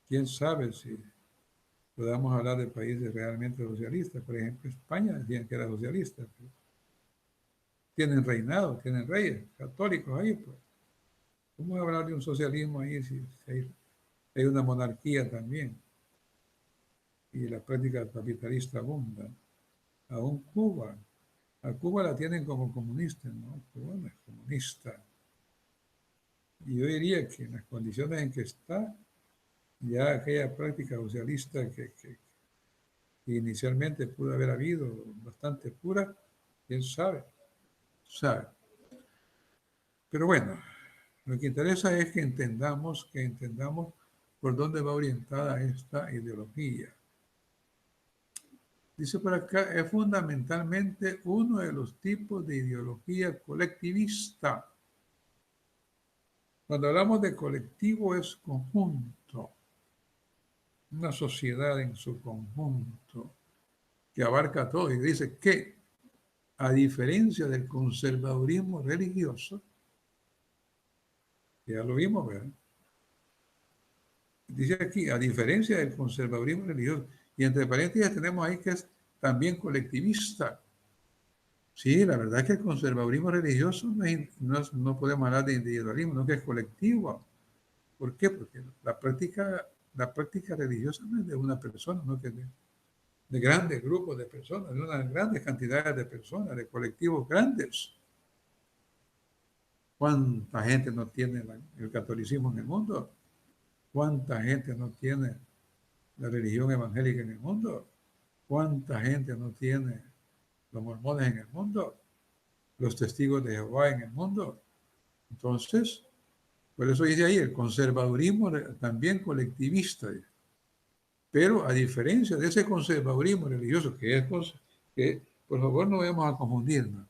quién sabe si podamos hablar de países realmente socialistas. Por ejemplo, España decían que era socialista, pero tienen reinado, tienen reyes católicos ahí, pues. ¿Cómo hablar de un socialismo ahí si hay una monarquía también? Y la práctica capitalista abunda. Aún Cuba, a Cuba la tienen como comunista, ¿no? Cuba no es comunista. Y yo diría que en las condiciones en que está, ya aquella práctica socialista que inicialmente pudo haber habido, bastante pura, quién sabe, sabe. Pero bueno, lo que interesa es que entendamos por dónde va orientada esta ideología. Dice por acá, es fundamentalmente uno de los tipos de ideología colectivista. Cuando hablamos de colectivo es conjunto, una sociedad en su conjunto que abarca todo y dice que, a diferencia del conservadurismo religioso, ya lo vimos, ¿verdad? Dice aquí, a diferencia del conservadurismo religioso, y entre paréntesis tenemos ahí que es también colectivista. Sí, la verdad es que el conservadurismo religioso no podemos hablar de individualismo, no que es colectivo. ¿Por qué? Porque la práctica religiosa no es de una persona, no que es de grandes grupos de personas, de unas grandes cantidades de personas, de colectivos grandes. ¿Cuánta gente no tiene el catolicismo en el mundo? ¿Cuánta gente no tiene la religión evangélica en el mundo? ¿Cuánta gente no tiene los mormones en el mundo? Los testigos de Jehová en el mundo. Entonces, por eso dice ahí, el conservadurismo también colectivista. Pero a diferencia de ese conservadurismo religioso, que por favor no vamos a confundirnos.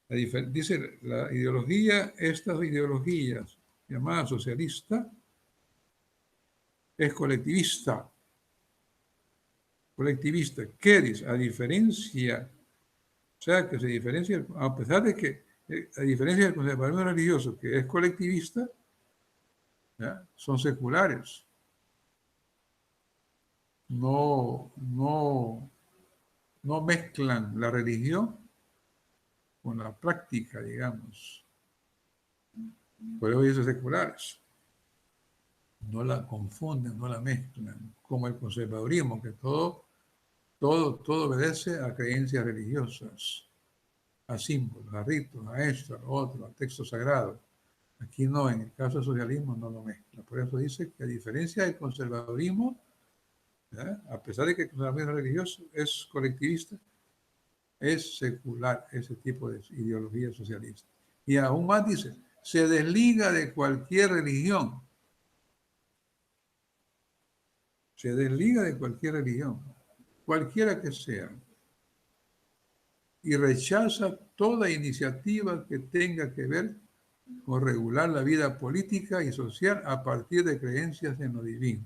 Dice la ideología, estas ideologías llamadas socialista, es colectivista. Colectivista. ¿Qué dice? A diferencia, o sea, que se diferencia, a pesar de que, a diferencia del conservadurismo religioso, que es colectivista, ¿ya? Son seculares. No mezclan la religión con la práctica, digamos. Por eso dice seculares. No la confunden, no la mezclan, como el conservadurismo, que todo obedece a creencias religiosas, a símbolos, a ritos, a esto, a lo otro, a textos sagrados. Aquí no, en el caso del socialismo no lo mezcla. Por eso dice que a diferencia del conservadurismo, ¿ya? A pesar de que el conservadurismo religioso es colectivista, es secular ese tipo de ideología socialista. Y aún más dice, se desliga de cualquier religión. Se desliga de cualquier religión, cualquiera que sea, y rechaza toda iniciativa que tenga que ver con regular la vida política y social a partir de creencias en lo divino,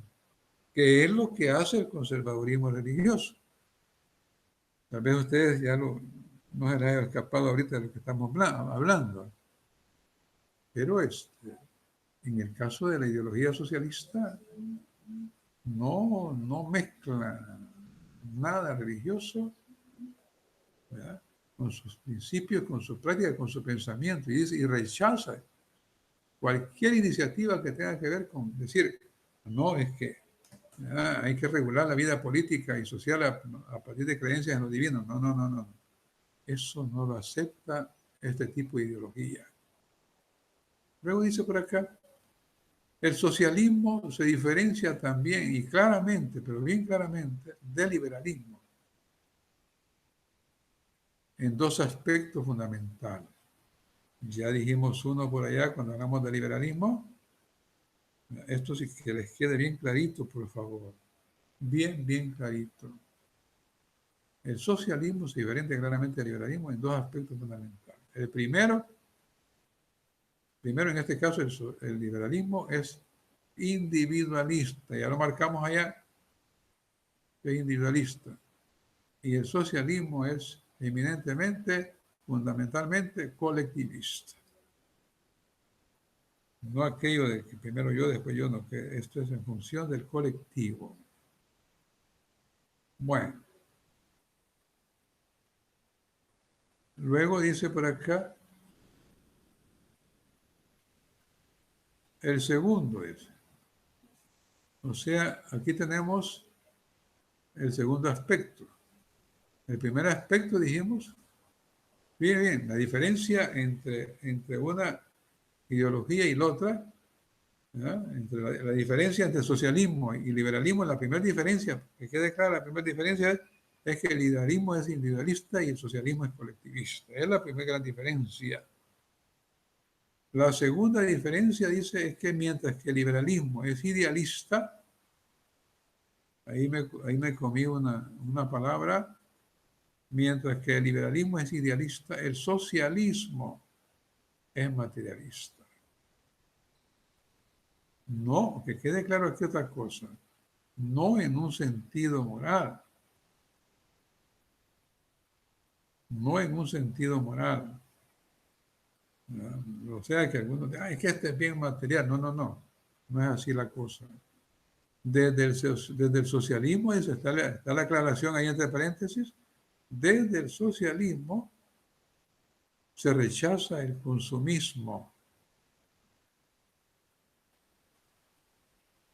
que es lo que hace el conservadurismo religioso. Tal vez ustedes no se les haya escapado ahorita de lo que estamos hablando, pero en el caso de la ideología socialista no mezcla nada religioso, ¿verdad? Con sus principios, con su práctica, con su pensamiento, y rechaza cualquier iniciativa que tenga que ver con decir, no, es que hay que regular la vida política y social a partir de creencias en lo divino. No. Eso no lo acepta este tipo de ideología. Luego dice por acá, el socialismo se diferencia también y claramente, pero bien claramente, del liberalismo en dos aspectos fundamentales. Ya dijimos uno por allá cuando hablamos de liberalismo. Esto sí que les quede bien clarito, por favor. Bien, bien clarito. El socialismo se diferencia claramente del liberalismo en dos aspectos fundamentales. El primero en este caso, el liberalismo es individualista. Ya lo marcamos allá, es individualista. Y el socialismo es eminentemente, fundamentalmente colectivista. No aquello de que primero yo, después yo, no, que esto es en función del colectivo. Bueno, luego dice por acá, el segundo es, o sea, aquí tenemos el segundo aspecto. El primer aspecto dijimos, bien, la diferencia entre una ideología y la otra, ¿verdad? Entre la diferencia entre socialismo y liberalismo, la primera diferencia, que quede clara, la primera diferencia es que el liberalismo es individualista y el socialismo es colectivista. Es la primera gran diferencia. La segunda diferencia, dice, es que mientras que el liberalismo es idealista, ahí me comí una palabra, mientras que el liberalismo es idealista, el socialismo es materialista. No, que quede claro aquí otra cosa, no en un sentido moral, no en un sentido moral. ¿No? O sea que algunos dicen, es que este es bien material. No es así la cosa. Desde el socialismo, eso está la aclaración ahí entre paréntesis, desde el socialismo se rechaza el consumismo.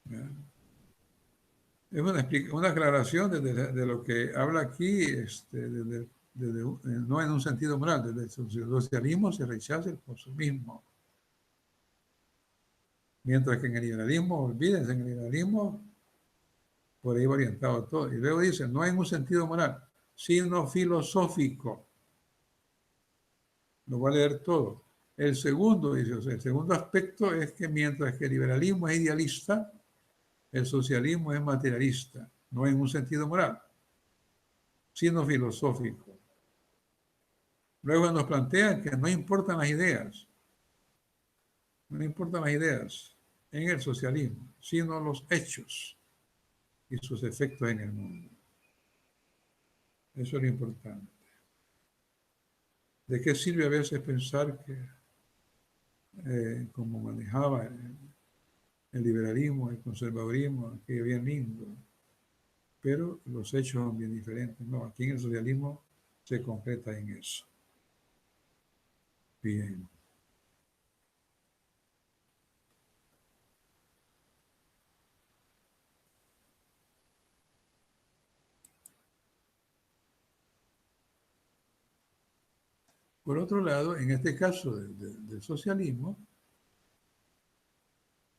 ¿Ya? Es una aclaración de lo que habla aquí, no en un sentido moral, desde el socialismo se rechaza el consumismo. Mientras que en el liberalismo, olvídense, en el liberalismo por ahí va orientado todo. Y luego dice, no en un sentido moral, sino filosófico. Lo voy a leer todo. El segundo, dice, o sea, el segundo aspecto es que mientras que el liberalismo es idealista, el socialismo es materialista, no en un sentido moral, sino filosófico. Luego nos plantean que no importan las ideas, no importan las ideas en el socialismo, sino los hechos y sus efectos en el mundo. Eso es lo importante. ¿De qué sirve a veces pensar que, como manejaba el liberalismo, el conservadurismo, que es bien lindo, pero los hechos son bien diferentes? No, aquí en el socialismo se concreta en eso. Bien. Por otro lado, en este caso del socialismo,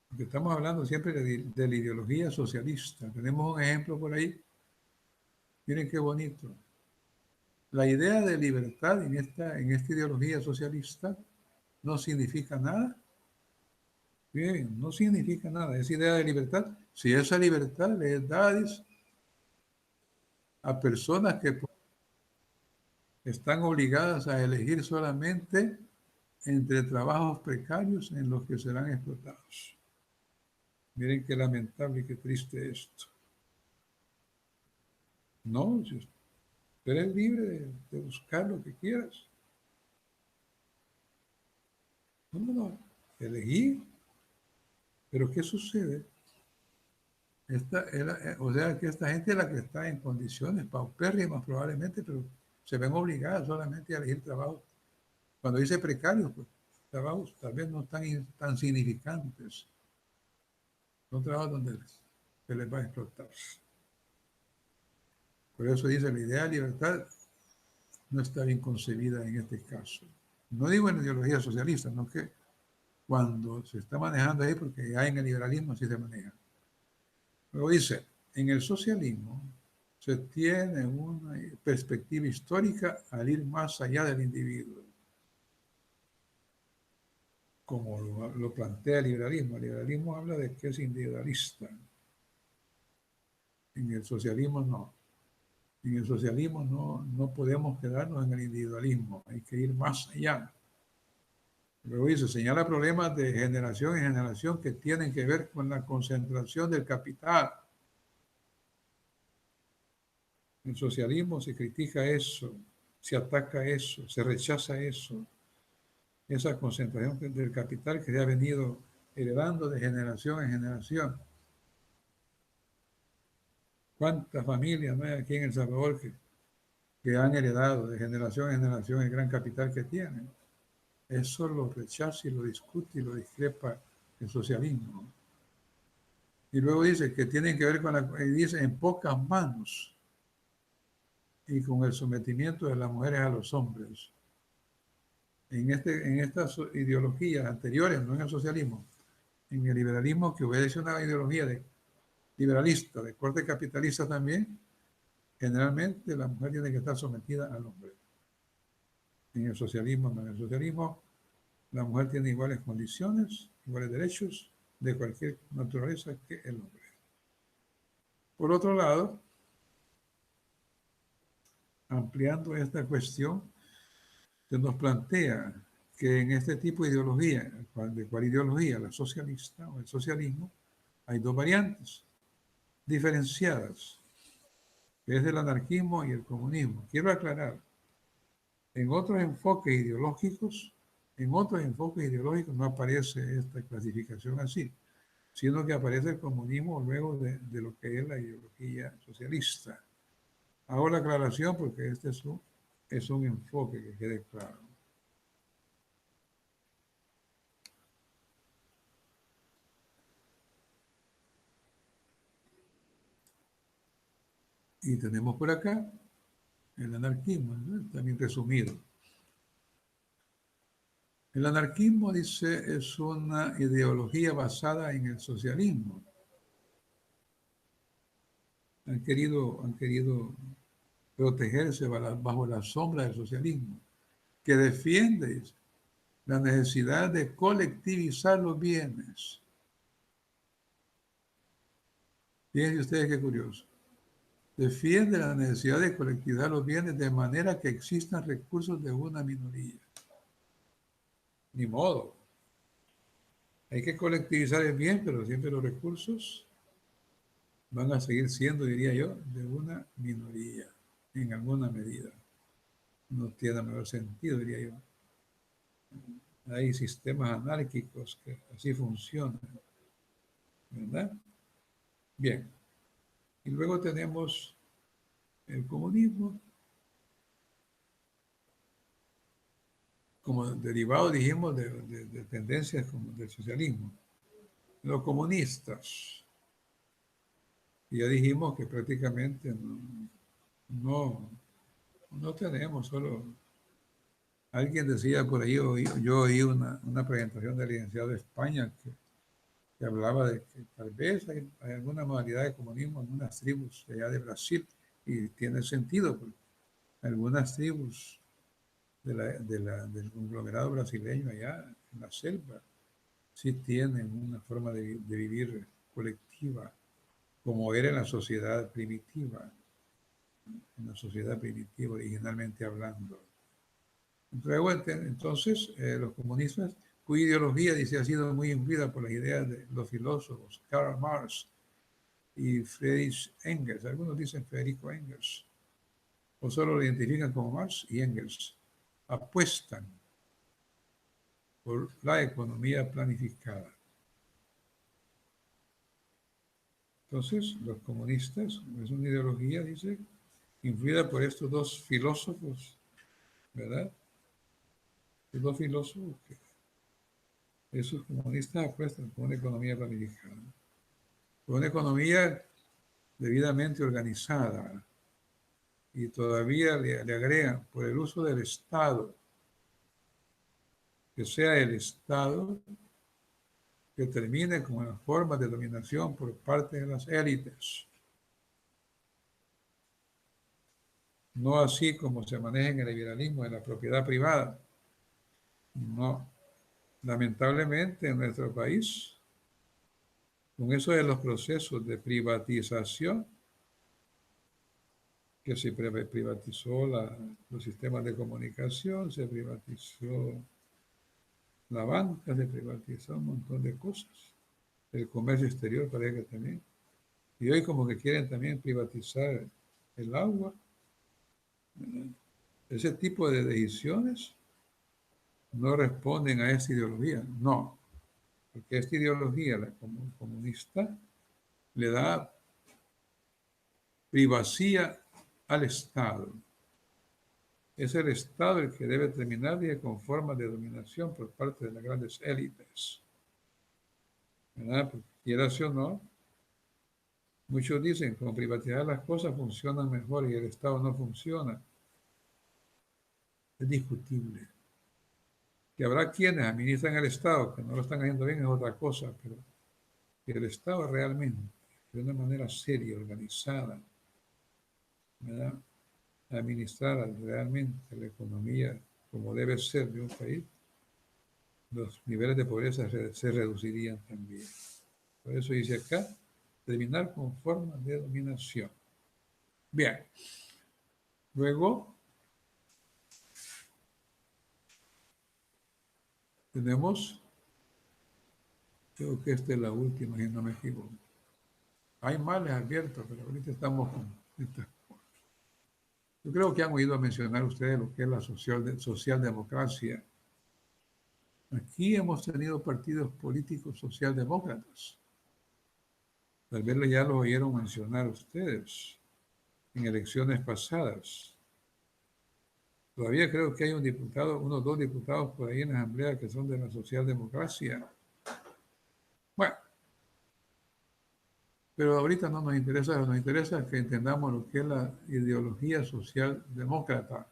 porque estamos hablando siempre de la ideología socialista, tenemos un ejemplo por ahí. Miren qué bonito. La idea de libertad en esta ideología socialista no significa nada. Bien, no significa nada. Esa idea de libertad, si esa libertad le da a personas que están obligadas a elegir solamente entre trabajos precarios en los que serán explotados. Miren qué lamentable y qué triste esto. No, si usted eres libre de buscar lo que quieras. No. Elegir. Pero ¿qué sucede? O sea, que esta gente es la que está en condiciones paupérrimas probablemente, pero se ven obligadas solamente a elegir trabajos. Cuando dice precarios, pues trabajos tal vez no tan significantes. Son trabajos donde se les va a explotar. Por eso dice, la idea de libertad no está bien concebida en este caso. No digo en la ideología socialista, no que cuando se está manejando ahí, porque ya en el liberalismo así se maneja. Luego dice, en el socialismo se tiene una perspectiva histórica al ir más allá del individuo, como lo plantea el liberalismo. El liberalismo habla de que es individualista. En el socialismo no. En el socialismo no podemos quedarnos en el individualismo, hay que ir más allá. Luego dice, señala problemas de generación en generación que tienen que ver con la concentración del capital. En el socialismo se critica eso, se ataca eso, se rechaza eso, esa concentración del capital que se ha venido heredando de generación en generación. ¿Cuántas familias no hay aquí en El Salvador que han heredado de generación en generación el gran capital que tienen? Eso lo rechaza y lo discute y lo discrepa el socialismo. Y luego dice que tienen que ver con dice en pocas manos y con el sometimiento de las mujeres a los hombres. En estas ideologías anteriores, no en el socialismo, en el liberalismo que obedece a una ideología liberalista, de corte capitalista también, generalmente la mujer tiene que estar sometida al hombre. En el socialismo, no. En el socialismo, la mujer tiene iguales condiciones, iguales derechos de cualquier naturaleza que el hombre. Por otro lado, ampliando esta cuestión, se nos plantea que en este tipo de ideología, ¿de cuál ideología? La socialista o el socialismo, hay dos variantes diferenciadas, que es el anarquismo y el comunismo. Quiero aclarar, en otros enfoques ideológicos no aparece esta clasificación así, sino que aparece el comunismo luego de lo que es la ideología socialista. Hago la aclaración porque este es un enfoque que quede claro. Y tenemos por acá el anarquismo, ¿no? También resumido. El anarquismo, dice, es una ideología basada en el socialismo. Han querido protegerse bajo la sombra del socialismo, que defiende la necesidad de colectivizar los bienes. Fíjense ustedes qué curioso. Defiende la necesidad de colectivizar los bienes de manera que existan recursos de una minoría. Ni modo. Hay que colectivizar el bien, pero siempre los recursos van a seguir siendo, diría yo, de una minoría, en alguna medida. No tiene mayor sentido, diría yo. Hay sistemas anárquicos que así funcionan, ¿verdad? Bien. Y luego tenemos el comunismo, como derivado, dijimos, de tendencias como del socialismo. Los comunistas, y ya dijimos que prácticamente no tenemos solo. Alguien decía por ahí, yo oí una presentación del licenciado de España que hablaba de que tal vez hay alguna modalidad de comunismo en unas tribus allá de Brasil, y tiene sentido, porque algunas tribus del conglomerado brasileño allá en la selva sí tienen una forma de vivir colectiva, como era en la sociedad primitiva originalmente hablando. Entonces, los comunistas, cuya ideología, dice, ha sido muy influida por las ideas de los filósofos Karl Marx y Friedrich Engels, algunos dicen Federico Engels, o solo lo identifican como Marx y Engels, apuestan por la economía planificada. Entonces, los comunistas, es una ideología, dice, influida por estos dos filósofos, ¿verdad? Estos dos filósofos que esos comunistas apuestan por una economía planificada, por una economía debidamente organizada, y todavía le agregan por el uso del Estado que sea el Estado que termine con las formas de dominación por parte de las élites. No así como se maneja en el liberalismo de la propiedad privada. No. Lamentablemente en nuestro país, con eso de los procesos de privatización, que se privatizó los sistemas de comunicación, se privatizó la banca, se privatizó un montón de cosas. El comercio exterior parece que también. Y hoy como que quieren también privatizar el agua. Ese tipo de decisiones no responden a esta ideología. No, porque esta ideología, la comunista, le da privacía al Estado. Es el Estado el que debe terminar con formas de dominación por parte de las grandes élites. ¿Verdad? Porque quieras o no, muchos dicen que con privatizar las cosas funcionan mejor y el Estado no funciona. Es discutible. Que habrá quienes administran el Estado que no lo están haciendo bien es otra cosa, pero que el Estado realmente, de una manera seria, organizada, ¿verdad?, administrar realmente la economía como debe ser de un país, los niveles de pobreza se reducirían también. Por eso dice acá, terminar con formas de dominación. Bien. Luego tenemos, creo que esta es la última, si no me equivoco. Hay males abiertos, pero ahorita estamos con estas cosas. Yo creo que han oído mencionar ustedes lo que es la socialdemocracia. Aquí hemos tenido partidos políticos socialdemócratas. Tal vez ya lo oyeron mencionar ustedes en elecciones pasadas. Todavía creo que hay un diputado, unos dos diputados por ahí en la Asamblea que son de la socialdemocracia. Bueno, pero ahorita no nos interesa que entendamos lo que es la ideología socialdemócrata,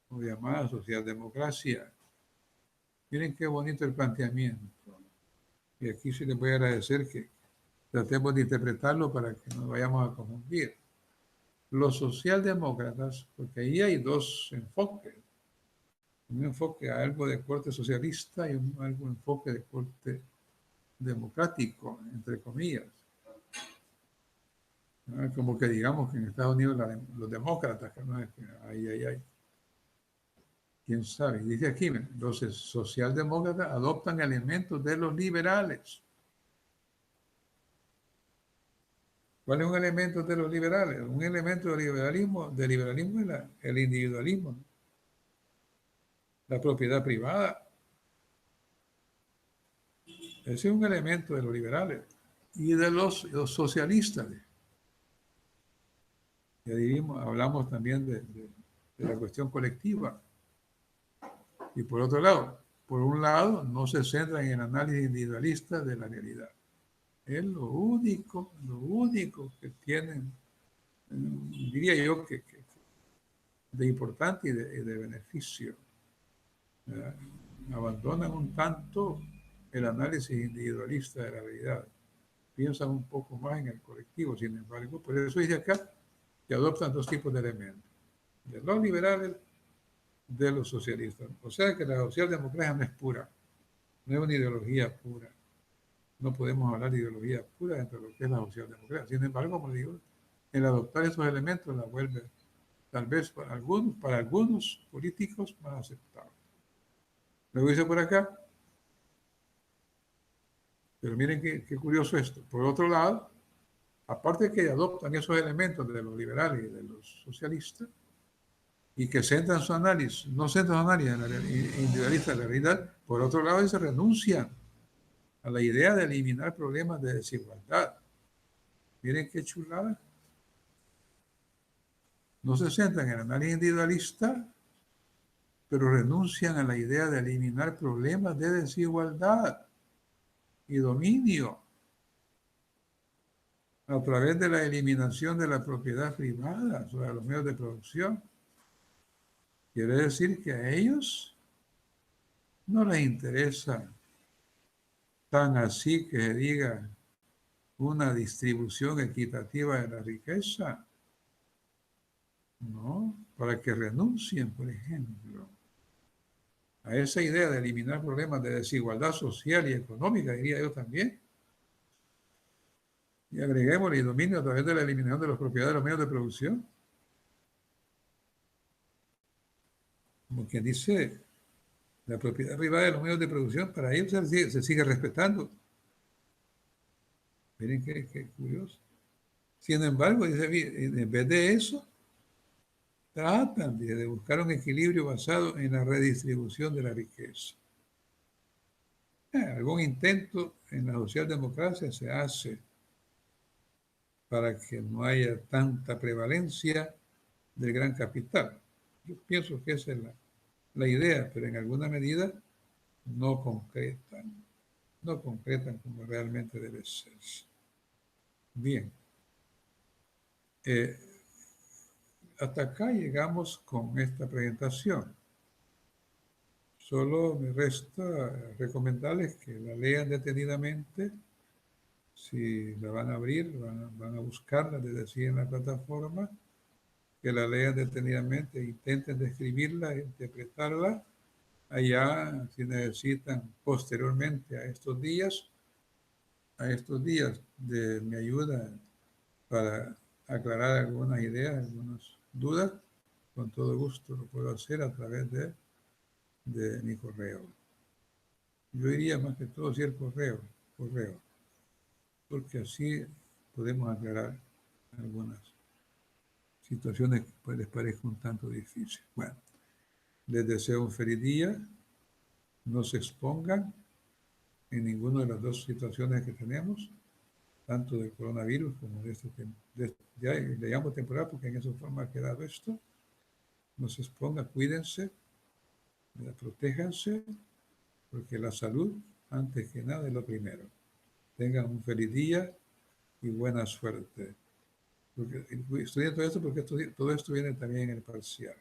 o llamada socialdemocracia. Miren qué bonito el planteamiento. Y aquí sí les voy a agradecer que tratemos de interpretarlo para que no vayamos a confundir. Los socialdemócratas, porque ahí hay dos enfoques. Un enfoque a algo de corte socialista y algo enfoque de corte democrático, entre comillas. ¿No? Como que digamos que en Estados Unidos los demócratas, que no es que ay. ¿Quién sabe? Dice aquí, los socialdemócratas adoptan elementos de los liberales. ¿Cuál es un elemento de los liberales? Un elemento del liberalismo es el individualismo, ¿no? La propiedad privada. Ese es un elemento de los liberales y de los socialistas. Ya dijimos, hablamos también de la cuestión colectiva. Y por otro lado, por un lado, no se centra en el análisis individualista de la realidad. Es lo único que tienen, diría yo, que de importante y de beneficio. ¿Verdad? Abandonan un tanto el análisis individualista de la realidad. Piensan un poco más en el colectivo, sin embargo. Por eso dice acá que adoptan dos tipos de elementos. De los liberales, de los socialistas. O sea que la socialdemocracia no es pura, no es una ideología pura. No podemos hablar de ideología pura dentro de lo que es la socialdemocracia. Sin embargo, como digo, el adoptar esos elementos la vuelve tal vez para algunos políticos más aceptable. Luego dice por acá, pero miren qué curioso esto. Por otro lado, aparte de que adoptan esos elementos de los liberales y de los socialistas, y que centran su análisis, no centran su análisis en la individualista de la realidad, por otro lado se renuncian a la idea de eliminar problemas de desigualdad. Miren qué chulada. No se centran en el análisis individualista, pero renuncian a la idea de eliminar problemas de desigualdad y dominio a través de la eliminación de la propiedad privada sobre los medios de producción. Quiere decir que a ellos no les interesa tan así que se diga una distribución equitativa de la riqueza, ¿no? Para que renuncien, por ejemplo, a esa idea de eliminar problemas de desigualdad social y económica, diría yo también. Y agreguemos el dominio a través de la eliminación de las propiedades de los medios de producción. Como quien dice, la propiedad privada de los medios de producción, para ellos se sigue respetando. Miren qué curioso. Sin embargo, dice, en vez de eso, tratan de buscar un equilibrio basado en la redistribución de la riqueza. Algún intento en la socialdemocracia se hace para que no haya tanta prevalencia del gran capital. Yo pienso que esa es la idea, pero en alguna medida no concretan como realmente debe ser. Bien, hasta acá llegamos con esta presentación. Solo me resta recomendarles que la lean detenidamente. Si la van a abrir, van a buscarla desde allí en la plataforma, que la lean detenidamente, intenten describirla, interpretarla. Allá, si necesitan posteriormente a estos días de mi ayuda para aclarar algunas ideas, algunas dudas, con todo gusto lo puedo hacer a través de mi correo. Yo diría más que todo si el correo, porque así podemos aclarar algunas situaciones que les parezcan un tanto difíciles. Bueno, les deseo un feliz día, no se expongan en ninguna de las dos situaciones que tenemos, tanto del coronavirus como ya le llamo temporal porque en esa forma ha quedado esto. No se expongan, cuídense, protéjanse, porque la salud, antes que nada, es lo primero. Tengan un feliz día y buena suerte. Porque estudié todo esto porque todo esto viene también en el parcial.